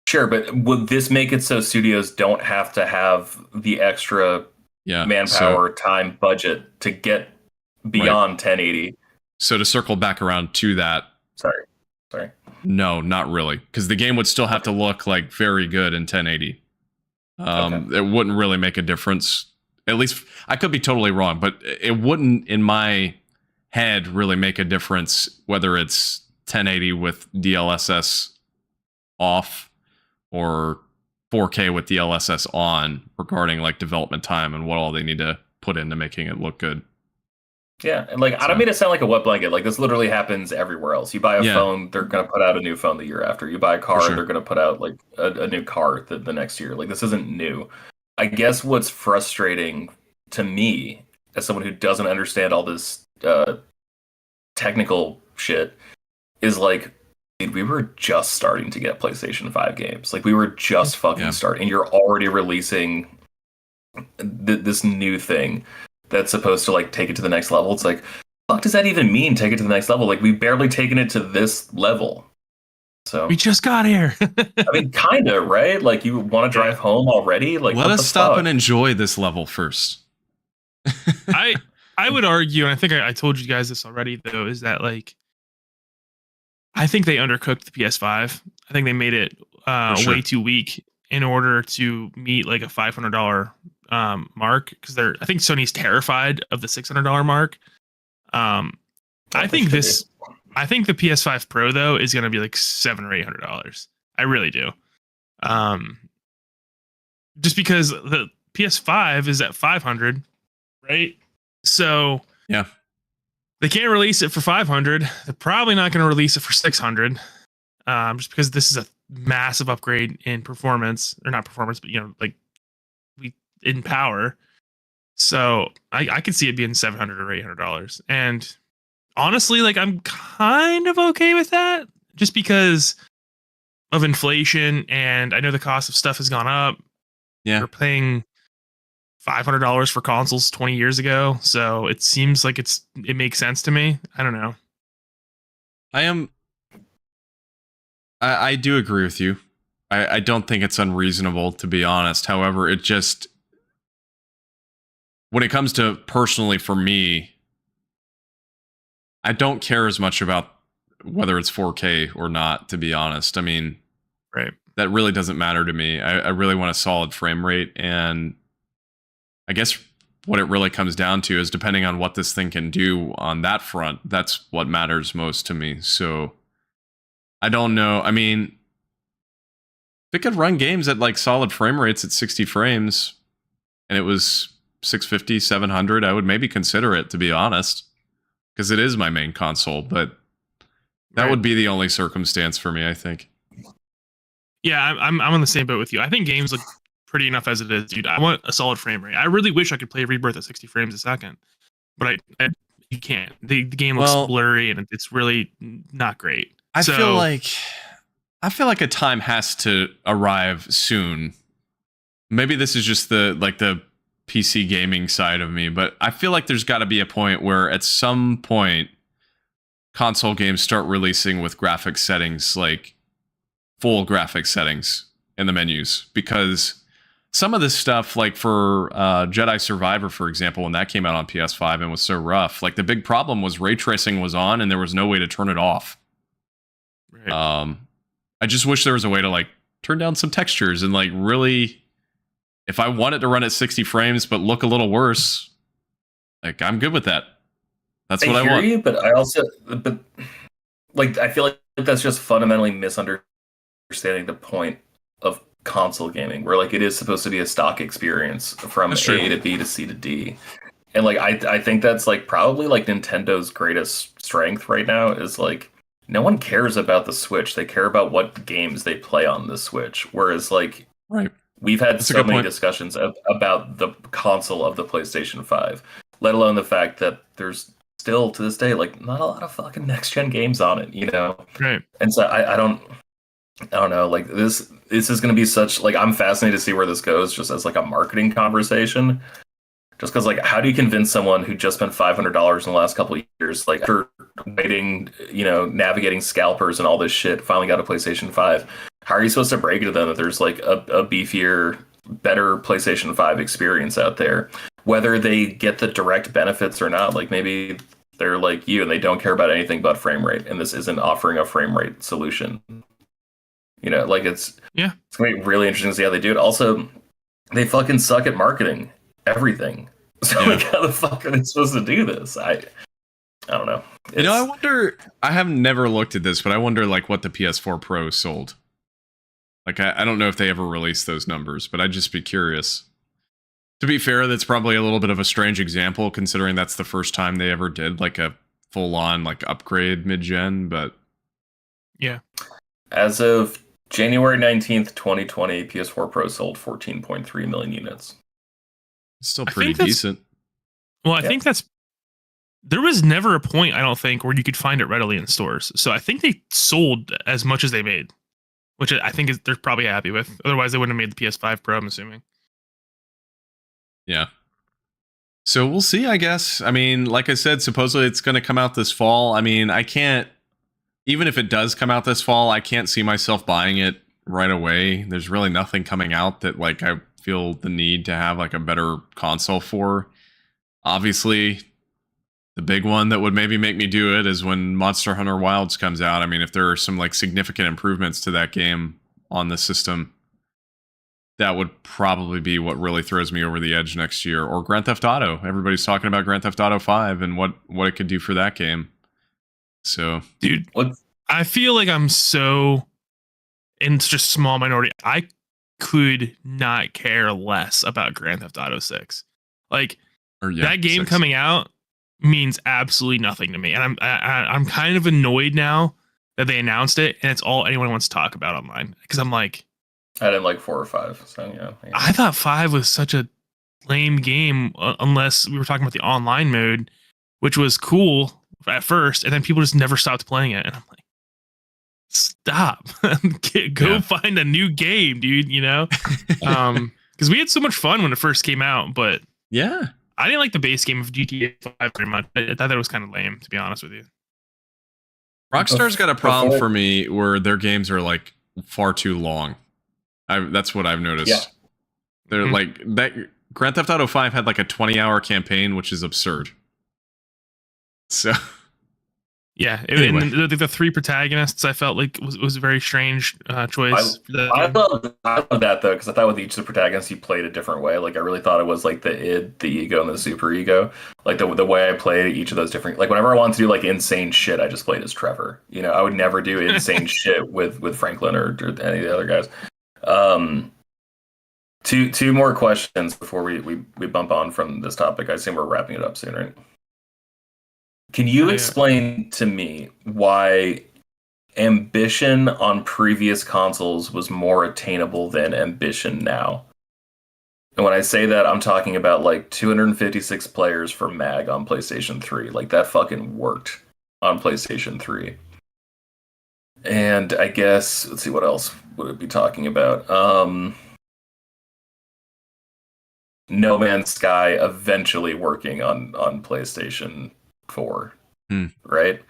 Sure, but would this make it so studios don't have to have the extra manpower, time, budget to get beyond 1080? So to circle back around to that... Sorry. No, not really. Because the game would still have to look like very good in 1080. It wouldn't really make a difference. At least, I could be totally wrong, but it wouldn't, in my head, really make a difference whether it's 1080 with DLSS off or 4K with DLSS on, regarding like development time and what all they need to put into making it look good. Yeah, and like I don't mean to sound like a wet blanket. Like this literally happens everywhere else. You buy a phone, they're going to put out a new phone the year after. You buy a car, they're going to put out like a new car the next year. Like this isn't new. I guess what's frustrating to me as someone who doesn't understand all this technical shit is like, dude, we were just starting to get PlayStation 5 games. Like we were just fucking starting, and you're already releasing this new thing that's supposed to like take it to the next level. It's like, fuck does that even mean, take it to the next level? Like we've barely taken it to this level. So we just got here. I mean, kind of, right? Like you want to drive home already? Like let us stop and enjoy this level first. I would argue, and I think I told you guys this already though, is that like I think they undercooked the PS5. I think they made it way too weak in order to meet like a $500 mark, because I think Sony's terrified of the $600 mark. I think the PS5 Pro though is going to be like $700 or $800. I really do. Just because the PS5 is at 500, right? So yeah, they can't release it for 500. They're probably not going to release it for 600. Just because this is a massive upgrade in performance, or not performance, but like in power. So I could see it being $700 or $800. And honestly, like I'm kind of okay with that, just because of inflation, and I know the cost of stuff has gone up. Yeah, we're paying $500 for consoles 20 years ago, so it seems like it makes sense to me. I don't know. I do agree with you. I don't think it's unreasonable, to be honest. However, it just, when it comes to personally for me, I don't care as much about whether it's 4K or not, to be honest. I mean, right. That really doesn't matter to me. I really want a solid frame rate, and I guess what it really comes down to is, depending on what this thing can do on that front, that's what matters most to me. So I don't know. I mean, if it could run games at like solid frame rates at 60 frames and it was 650, 700, I would maybe consider it, to be honest, because it is my main console. But that would be the only circumstance for me, I think. Yeah, I'm on the same boat with you. I think games look pretty enough as it is, dude. I want a solid frame rate. I really wish I could play Rebirth at 60 frames a second, but you can't. The game looks blurry and it's really not great. I feel like a time has to arrive soon. Maybe this is just the PC gaming side of me, but I feel like there's got to be a point where at some point console games start releasing with graphics settings, like full graphics settings in the menus, because some of this stuff, like for Jedi Survivor, for example, when that came out on PS5 and was so rough, like the big problem was ray tracing was on and there was no way to turn it off. Right. I just wish there was a way to like turn down some textures and like really, if I want it to run at 60 frames but look a little worse, like I'm good with that. That's what I want. You, but like I feel like that's just fundamentally misunderstanding the point of console gaming, where like it is supposed to be a stock experience from A to B to C to D. And like I think that's like probably like Nintendo's greatest strength right now is like no one cares about the Switch. They care about what games they play on the Switch. Whereas like we've had so many discussions about the console of the PlayStation 5, let alone the fact that there's still to this day like not a lot of fucking next gen games on it, you know? Right. And so I don't know, like this is going to be such like I'm fascinated to see where this goes just as like a marketing conversation. Just because, like, how do you convince someone who just spent $500 in the last couple of years, like, after waiting, you know, navigating scalpers and all this shit, finally got a PlayStation 5? How are you supposed to break it to them that there's, like, a beefier, better PlayStation 5 experience out there? Whether they get the direct benefits or not, like, maybe they're like you and they don't care about anything but frame rate, and this isn't offering a frame rate solution. You know, like, it's going to be really interesting to see how they do it. Also, they fucking suck at marketing everything. So like, how the fuck are they supposed to do this? I don't know. You know, I wonder. I have never looked at this, but I wonder like what the PS4 Pro sold. Like, I don't know if they ever released those numbers, but I'd just be curious. To be fair, that's probably a little bit of a strange example, considering that's the first time they ever did like a full-on like upgrade mid-gen. But yeah, as of January 19th, 2020, PS4 Pro sold 14.3 million units. Still pretty decent. Well, I think there was never a point, I don't think, where you could find it readily in stores. So I think they sold as much as they made, which I think they're probably happy with. Otherwise, they wouldn't have made the PS5 Pro, I'm assuming. Yeah. So we'll see, I guess. I mean, like I said, supposedly it's going to come out this fall. I mean, I can't, even if it does come out this fall, I can't see myself buying it right away. There's really nothing coming out that like I feel the need to have like a better console for. Obviously, the big one that would maybe make me do it is when Monster Hunter Wilds comes out. I mean, if there are some like significant improvements to that game on the system, that would probably be what really throws me over the edge next year. Or Grand Theft Auto. Everybody's talking about Grand Theft Auto 5 and what it could do for that game. So, dude, I feel like I'm so in such a small minority. I could not care less about Grand Theft Auto 6. Like that game 6. coming out means absolutely nothing to me, and I'm kind of annoyed now that they announced it, and it's all anyone wants to talk about online. Because I'm like, I didn't like 4 or 5, so yeah. I thought 5 was such a lame game, unless we were talking about the online mode, which was cool at first, and then people just never stopped playing it, and I'm like, stop. Go find a new game, dude, you know? Because we had so much fun when it first came out, but yeah, I didn't like the base game of GTA 5 very much. I thought that was kind of lame, to be honest with you. Rockstar's got a problem for me where their games are like far too long. That's what I've noticed. Yeah. They're like that. Grand Theft Auto 5 had like a 20-hour campaign, which is absurd. So yeah, anyway. And the 3 protagonists I felt like was a very strange choice. I love that though, because I thought with each of the protagonists you played a different way. Like I really thought it was like the id, the ego, and the super ego. Like the way I played each of those different. Like whenever I wanted to do like insane shit, I just played as Trevor. You know, I would never do insane shit with Franklin or any of the other guys. Two more questions before we bump on from this topic. I assume we're wrapping it up soon, right? Can you explain to me why ambition on previous consoles was more attainable than ambition now? And when I say that, I'm talking about like 256 players for MAG on PlayStation 3. Like that fucking worked on PlayStation 3. And I guess, let's see, what else would it be talking about? No Man's Sky eventually working on PlayStation 4, right?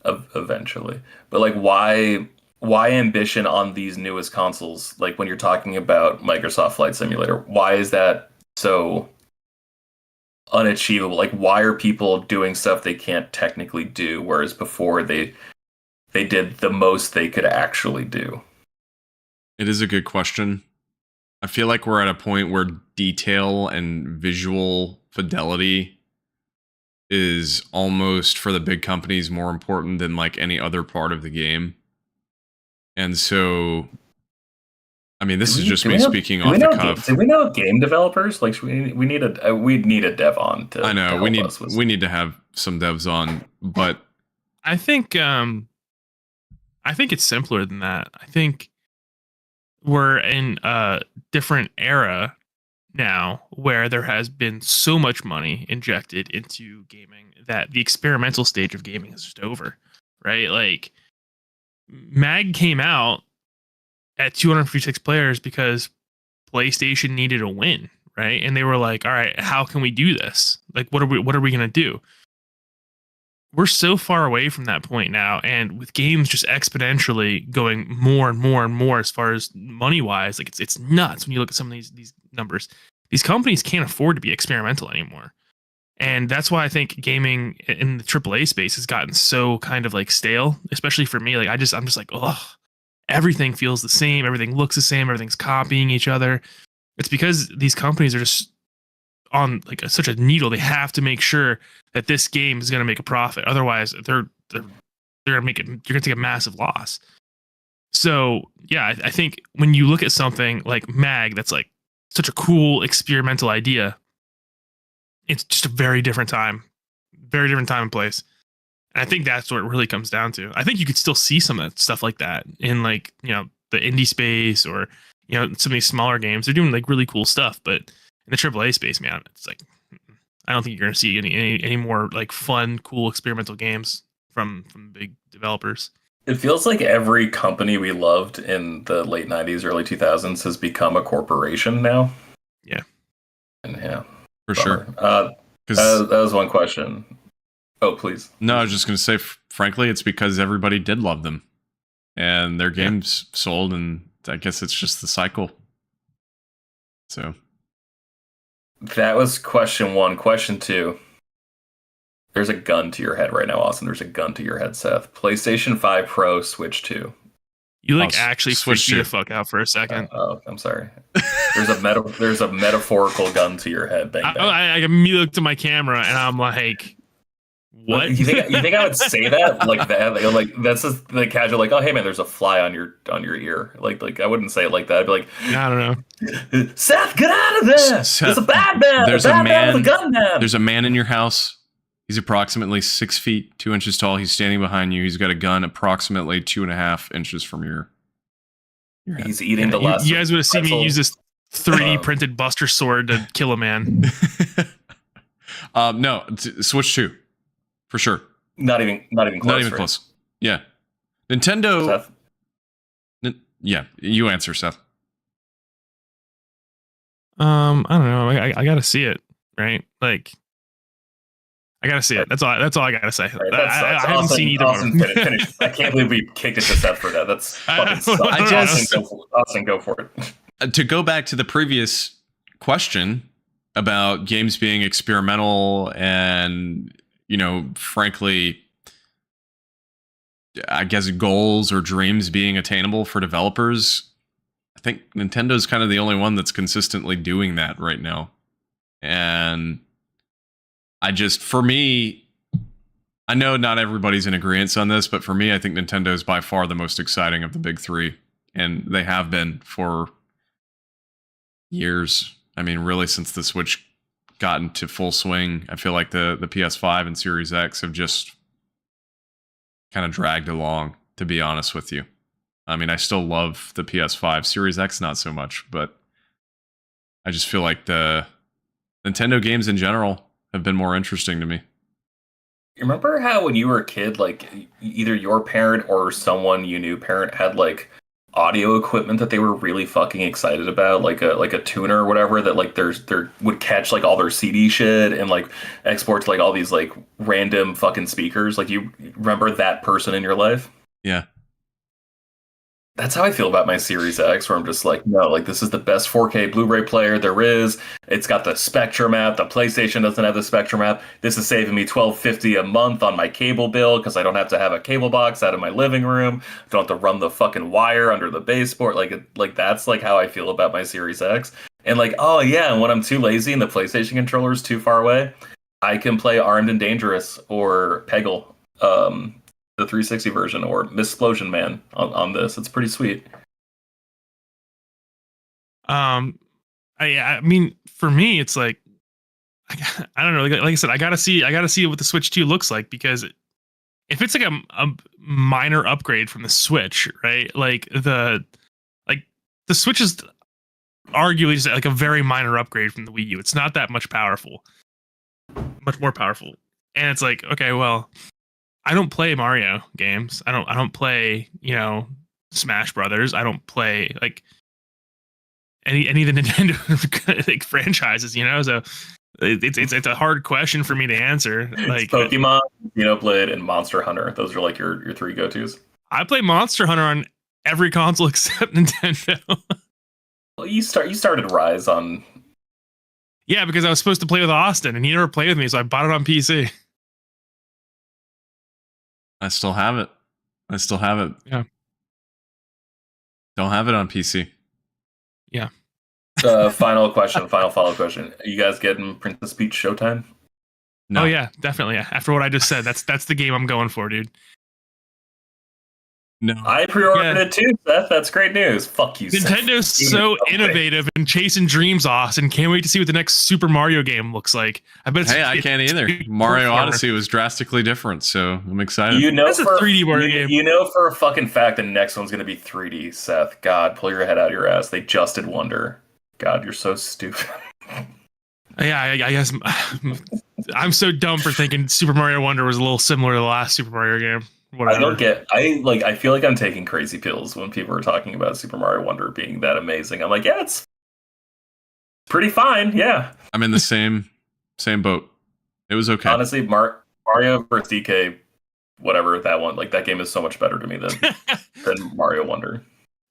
Eventually. But like, why why ambition on these newest consoles? Like when you're talking about Microsoft Flight Simulator, why is that so unachievable? Like why are people doing stuff they can't technically do, whereas before they did the most they could actually do? It is a good question. I feel like we're at a point where detail and visual fidelity is almost, for the big companies, more important than like any other part of the game. And so, I mean, this is just me speaking off the cuff. Do we know game developers? Like, we need a dev on to. I know to we need to have some devs on, but I think it's simpler than that. I think we're in a different era now where there has been so much money injected into gaming that the experimental stage of gaming is just over, right? Like, MAG came out at 256 players because PlayStation needed a win, right? And they were like, all right, how can we do this? Like, what are we going to do? We're so far away from that point now, and with games just exponentially going more and more and more as far as money wise, like it's nuts when you look at some of these numbers. These companies can't afford to be experimental anymore, and that's why I think gaming in the AAA space has gotten so kind of like stale, especially for me. Like I'm just like, oh, everything feels the same, everything looks the same, everything's copying each other. It's because these companies are just on like such a needle. They have to make sure that this game is going to make a profit. Otherwise, they're going to take a massive loss. So yeah, I think when you look at something like MAG, that's like such a cool experimental idea, it's just a very different time and place. And I think that's what it really comes down to. I think you could still see some of that stuff like that in like, you know, the indie space or, you know, some of these smaller games. They're doing like really cool stuff, but in the AAA space, man, it's like, I don't think you're going to see any more like fun, cool experimental games from big developers. It feels like every company we loved in the late 90s, early 2000s has become a corporation now. Yeah. And yeah. For sure. That was one question. Oh, please. No, I was just going to say, frankly, it's because everybody did love them and their games sold, and I guess it's just the cycle. So that was question one. Question two. There's a gun to your head right now, Austin. There's a gun to your head, Seth. PlayStation 5 Pro, Switch 2. You like actually switched me the fuck out for a second. Oh, I'm sorry. There's a metaphorical gun to your head. Bang, bang. I immediately looked at my camera and I'm like, what? You think I would say that like that? Like that's just the casual, like, oh hey man, there's a fly on your ear. Like I wouldn't say it like that. I'd be like, I don't know. Seth, get out of there! Seth, there's a bad man. There's a man with a gun man. There's a man in your house. He's approximately 6 feet 2 inches tall. He's standing behind you. He's got a gun approximately 2.5 inches from your head. He's eating the last. You guys would have seen me use this 3D printed Buster sword to kill a man. No, Switch 2. For sure. Not even close. Not even close. Yeah. Nintendo. Seth? Yeah, you answer, Seth. I don't know. I gotta see it, right? Like, I gotta see it. That's all I gotta say. Right, I haven't seen either one. Finish. I can't believe we kicked it to Seth for that. That's fucking sucks. Austin, go for it. To go back to the previous question about games being experimental and, you know, frankly, I guess goals or dreams being attainable for developers, I think Nintendo's kind of the only one that's consistently doing that right now. And for me, I know not everybody's in agreement on this, but for me, I think Nintendo is by far the most exciting of the big three. And they have been for years. I mean, really, since the Switch got into full swing, I feel like the PS5 and Series X have just kind of dragged along, to be honest with you. I mean, I still love the PS5. Series X, not so much, but I just feel like the Nintendo games in general have been more interesting to me. You remember how when you were a kid, like either your parent or someone you knew parent had like audio equipment that they were really fucking excited about, like a tuner or whatever, that like there would catch like all their CD shit and like export to like all these like random fucking speakers. Like, you remember that person in your life? Yeah. That's how I feel about my Series X, where I'm just like, no, like this is the best 4K Blu-ray player there is. It's got the Spectrum app. The PlayStation doesn't have the Spectrum app. This is saving me $12.50 a month on my cable bill because I don't have to have a cable box out of my living room. I don't have to run the fucking wire under the baseboard. Like that's like how I feel about my Series X. And like, oh yeah, and when I'm too lazy and the PlayStation controller is too far away, I can play Armed and Dangerous or Peggle. The 360 version or Missplosion Man on this. It's pretty sweet. I mean, for me, it's like I don't know. Like I said, I gotta see what the Switch 2 looks like, because if it's like a minor upgrade from the Switch, right? Like the Switch is arguably just like a very minor upgrade from the Wii U. It's not that much more powerful, and it's like, okay, well, I don't play Mario games. I don't play, Smash Brothers. I don't play like any of the Nintendo like franchises, So it's a hard question for me to answer. Like it's Pokemon, Xenoblade, and Monster Hunter. Those are like your three go-tos. I play Monster Hunter on every console except Nintendo. Well, you started Rise on. Yeah, because I was supposed to play with Austin, and he never played with me, so I bought it on PC. I still have it. Yeah. Don't have it on PC. Yeah. Final follow-up question. Are you guys getting Princess Peach Showtime? No. Oh yeah, definitely. Yeah. After what I just said, that's the game I'm going for, dude. No. I pre-ordered it too, Seth. That's great news. Fuck you, Nintendo's Seth. so innovative and chasing dreams, Austin. Can't wait to see what the next Super Mario game looks like. I bet. I can't either. Mario Odyssey was drastically different, so I'm excited. That's a 3D Mario game. You know for a fucking fact the next one's gonna be 3D, Seth. God, pull your head out of your ass. They just did Wonder. God, you're so stupid. Yeah, I guess I'm so dumb for thinking Super Mario Wonder was a little similar to the last Super Mario game. Whatever. I feel like I'm taking crazy pills when people are talking about Super Mario Wonder being that amazing. I'm like, yeah, it's pretty fine. Yeah. I'm in the same boat. It was okay. Honestly, Mario vs. DK, whatever, that one, like that game is so much better to me than Mario Wonder.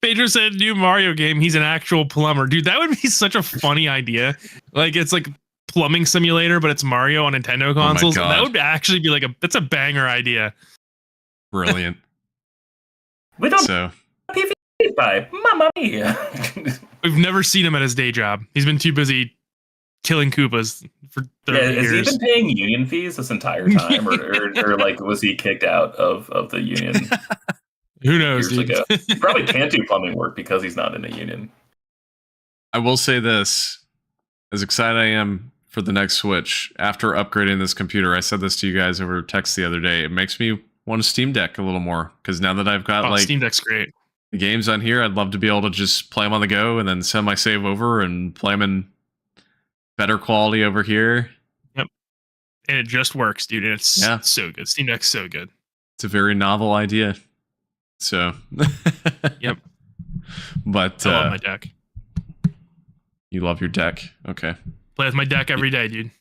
Pedro said new Mario game. He's an actual plumber. Dude, that would be such a funny idea. Like it's like plumbing simulator, but it's Mario on Nintendo consoles. That would actually be that's a banger idea. Brilliant. We don't PvP by Mamma Mia. We've never seen him at his day job. He's been too busy killing Koopas for 30 years. Has he been paying union fees this entire time? or like was he kicked out of the union? Who knows, dude? He probably can't do plumbing work because he's not in a union. I will say this. As excited I am for the next Switch, after upgrading this computer, I said this to you guys over text the other day, it makes me want a Steam Deck a little more, because now that I've got Steam Deck's great. The games on here, I'd love to be able to just play them on the go and then send my save over and play them in better quality over here. Yep. And it just works, dude. And it's so good. Steam Deck's so good. It's a very novel idea. So, yep. But I love my deck. You love your deck. Okay. Play with my deck every day, dude.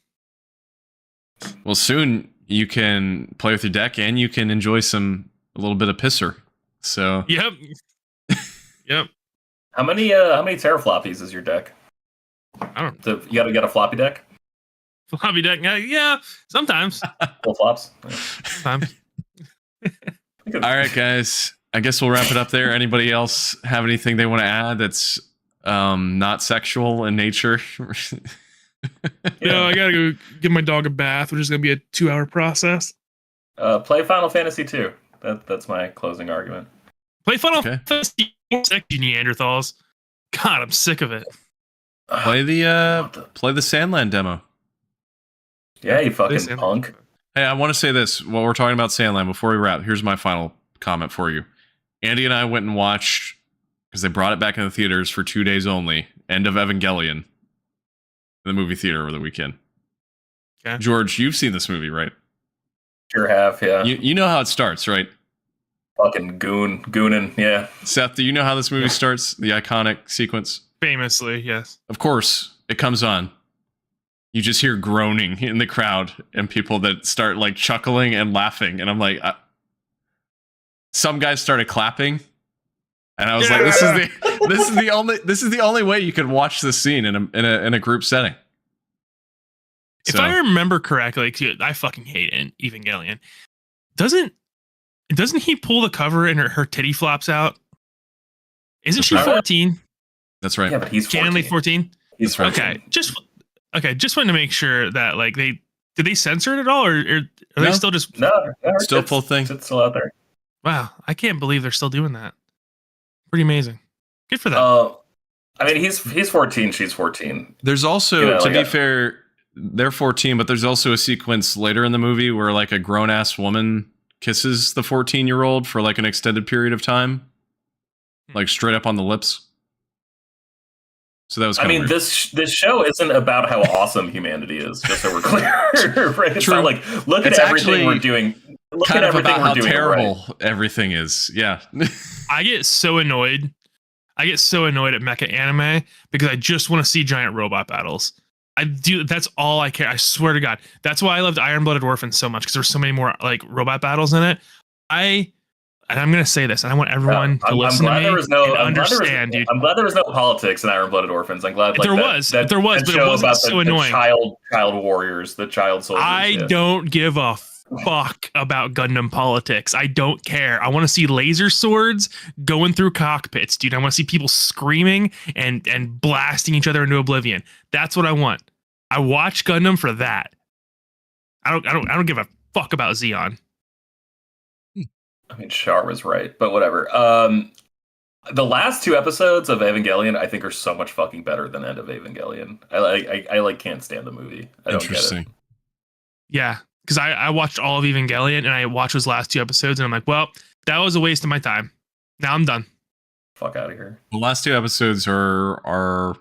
Well, soon you can play with your deck and you can enjoy a little bit of pisser. So. Yep. Yep. How many terafloppies is your deck? I don't know. You gotta get a floppy deck? Floppy deck? Yeah, sometimes. Full flops? Sometimes. All right, guys. I guess we'll wrap it up there. Anybody else have anything they want to add that's not sexual in nature? No, I gotta go give my dog a bath, which is gonna be a 2-hour process. Play Final Fantasy 2. That's my closing argument. Play Final Fantasy 4, Neanderthals. God, I'm sick of it. Play the Sandland demo. Yeah, you fucking punk. Hey, I want to say this while we're talking about Sandland before we wrap. Here's my final comment for you. Andie and I went and watched, because they brought it back in the theaters for 2 days only, End of Evangelion in the movie theater over the weekend. Okay. George, you've seen this movie, right? Sure have, yeah. You know how it starts, right? Fucking goonin', yeah. Seth, do you know how this movie starts? The iconic sequence? Famously, yes. Of course, it comes on. You just hear groaning in the crowd and people that start like chuckling and laughing. And I'm like, some guys started clapping. And I was like, this is the only way you could watch this scene in a group setting. If I remember correctly, 'cause I fucking hate Evangelion. Doesn't he pull the cover and her titty flops out? Isn't she 14? That's right. Yeah, but he's 14. Canonically 14? He's 14. Okay. Just wanted to make sure that like did they censor it at all, or are they still just still full thing? It's still out there. Wow, I can't believe they're still doing that. Pretty amazing. Good for them. I mean, he's 14. She's 14. There's also, to be fair, they're 14, but there's also a sequence later in the movie where like a grown ass woman kisses the 14-year-old for like an extended period of time, like straight up on the lips. So that was. I mean, weird. This show isn't about how awesome humanity is. Just so we're clear, right? It's not like look at everything we're doing. Look at everything we're doing. How terrible everything is. Yeah. I get so annoyed. at mecha anime because I just want to see giant robot battles. I do. That's all I care. I swear to God. That's why I loved Iron Blooded Orphan so much, because there's so many more like robot battles in it. And I'm going to say this, and I want everyone to listen to me and understand, dude. I'm glad there was no politics in Iron Blooded Orphans. I'm glad there was, but it wasn't so annoying. Child warriors, the child soldiers. I don't give a fuck about Gundam politics. I don't care. I want to see laser swords going through cockpits, dude. I want to see people screaming and blasting each other into oblivion. That's what I want. I watch Gundam for that. I don't give a fuck about Zeon. I mean, Char was right, but whatever. The last 2 episodes of Evangelion, I think, are so much fucking better than End of Evangelion. I can't stand the movie. I don't get it. Yeah, because I watched all of Evangelion and I watched those last 2 episodes and I'm like, well, that was a waste of my time. Now I'm done. Fuck out of here. The last 2 episodes are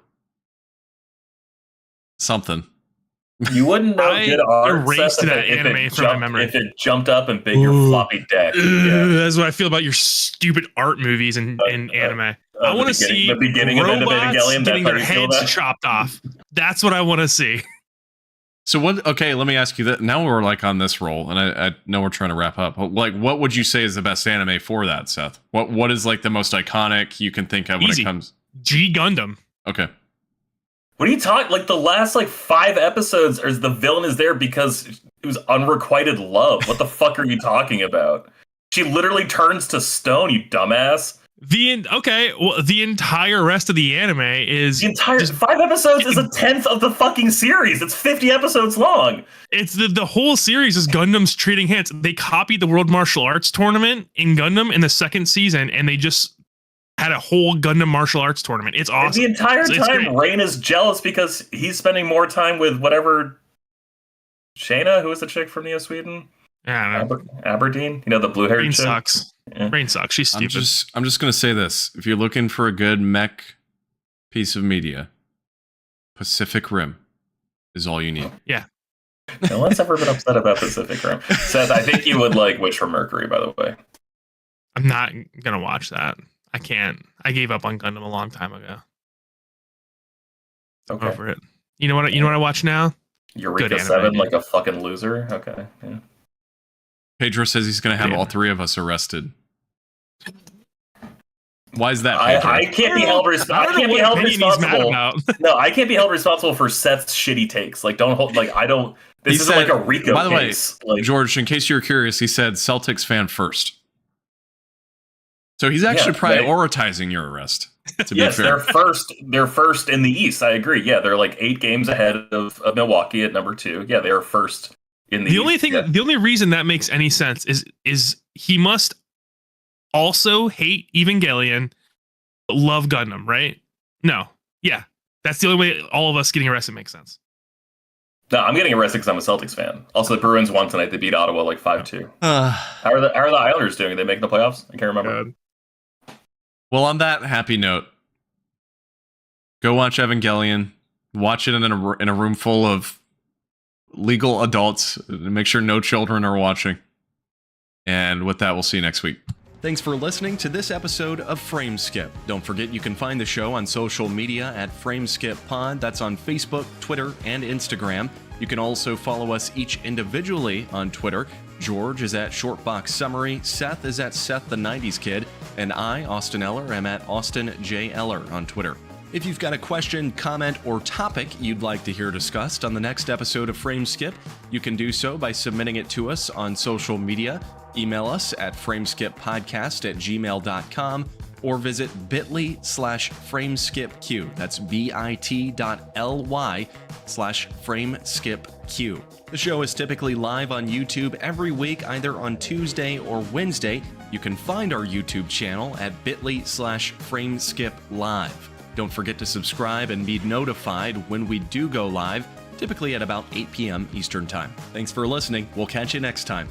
something. You wouldn't know good art. Erased that anime from my memory. If it jumped up and bit your floppy deck. That's what I feel about your stupid art movies and anime. I want to see the beginning of Evangelion getting their heads chopped off. That's what I want to see. So what? Okay, let me ask you that. Now we're like on this roll, and I know we're trying to wrap up. But like, what would you say is the best anime for that, Seth? What is like the most iconic you can think of when it comes? G Gundam. Okay. What are you talking? Like the last 5 episodes, or the villain is there because it was unrequited love. What the fuck are you talking about? She literally turns to stone. You dumbass. The entire rest of the anime is the entire 5 episodes is 1/10 of the fucking series. It's 50 episodes long. It's the whole series is Gundam's trading hands. They copied the World Martial Arts Tournament in Gundam in the 2nd season, and they just had a whole Gundam martial arts tournament. It's awesome. And the entire time, Rain is jealous because he's spending more time with whatever Shayna, who is the chick from Neo Sweden. Yeah, Aberdeen. You know, the blue-haired Rain chick. Sucks. Yeah. Rain sucks. She's stupid. I'm just gonna say this: if you're looking for a good mech piece of media, Pacific Rim is all you need. Yeah. No one's ever been upset about Pacific Rim. Seth, I think you would like Witch from Mercury, by the way. I'm not gonna watch that. I can't. I gave up on Gundam a long time ago. Okay. Over it. You know what I watch now? Eureka 7, like a fucking loser. Okay. Yeah. Pedro says he's going to have all 3 of us arrested. Why is that, Pedro? I can't be held responsible. No, I can't be held responsible for Seth's shitty takes. Like, don't hold. Like, I don't. This isn't like a Rico by the case. Way, George, in case you're curious, he said Celtics fan first. So he's actually prioritizing your arrest. To be fair, they're first in the East. I agree. Yeah, they're like 8 games ahead of Milwaukee at number 2. Yeah, they are first in the East. The only reason that makes any sense is he must also hate Evangelion, but love Gundam, right? No, yeah, that's the only way all of us getting arrested makes sense. No, I'm getting arrested because I'm a Celtics fan. Also, the Bruins won tonight. They beat Ottawa like 5-2. How are the Islanders doing? Are they making the playoffs? I can't remember. Well, on that happy note, go watch Evangelion. Watch it in a room full of legal adults. Make sure no children are watching. And with that, we'll see you next week. Thanks for listening to this episode of Frameskip. Don't forget you can find the show on social media at frameskippod. That's on Facebook, Twitter, and Instagram. You can also follow us each individually on Twitter. George is at Shortbox Summary, Seth is at Seth the 90s Kid, And I, Austin Eller, am at Austin J. Eller on Twitter. If you've got a question, comment, or topic you'd like to hear discussed on the next episode of Frameskip, you can do so by submitting it to us on social media. Email us at frameskippodcast@gmail.com or visit bit.ly/frameskipq. That's bit.ly/frameskipq. The show is typically live on YouTube every week, either on Tuesday or Wednesday. You can find our YouTube channel at bit.ly/frameskiplive. Don't forget to subscribe and be notified when we do go live, typically at about 8 p.m. Eastern Time. Thanks for listening. We'll catch you next time.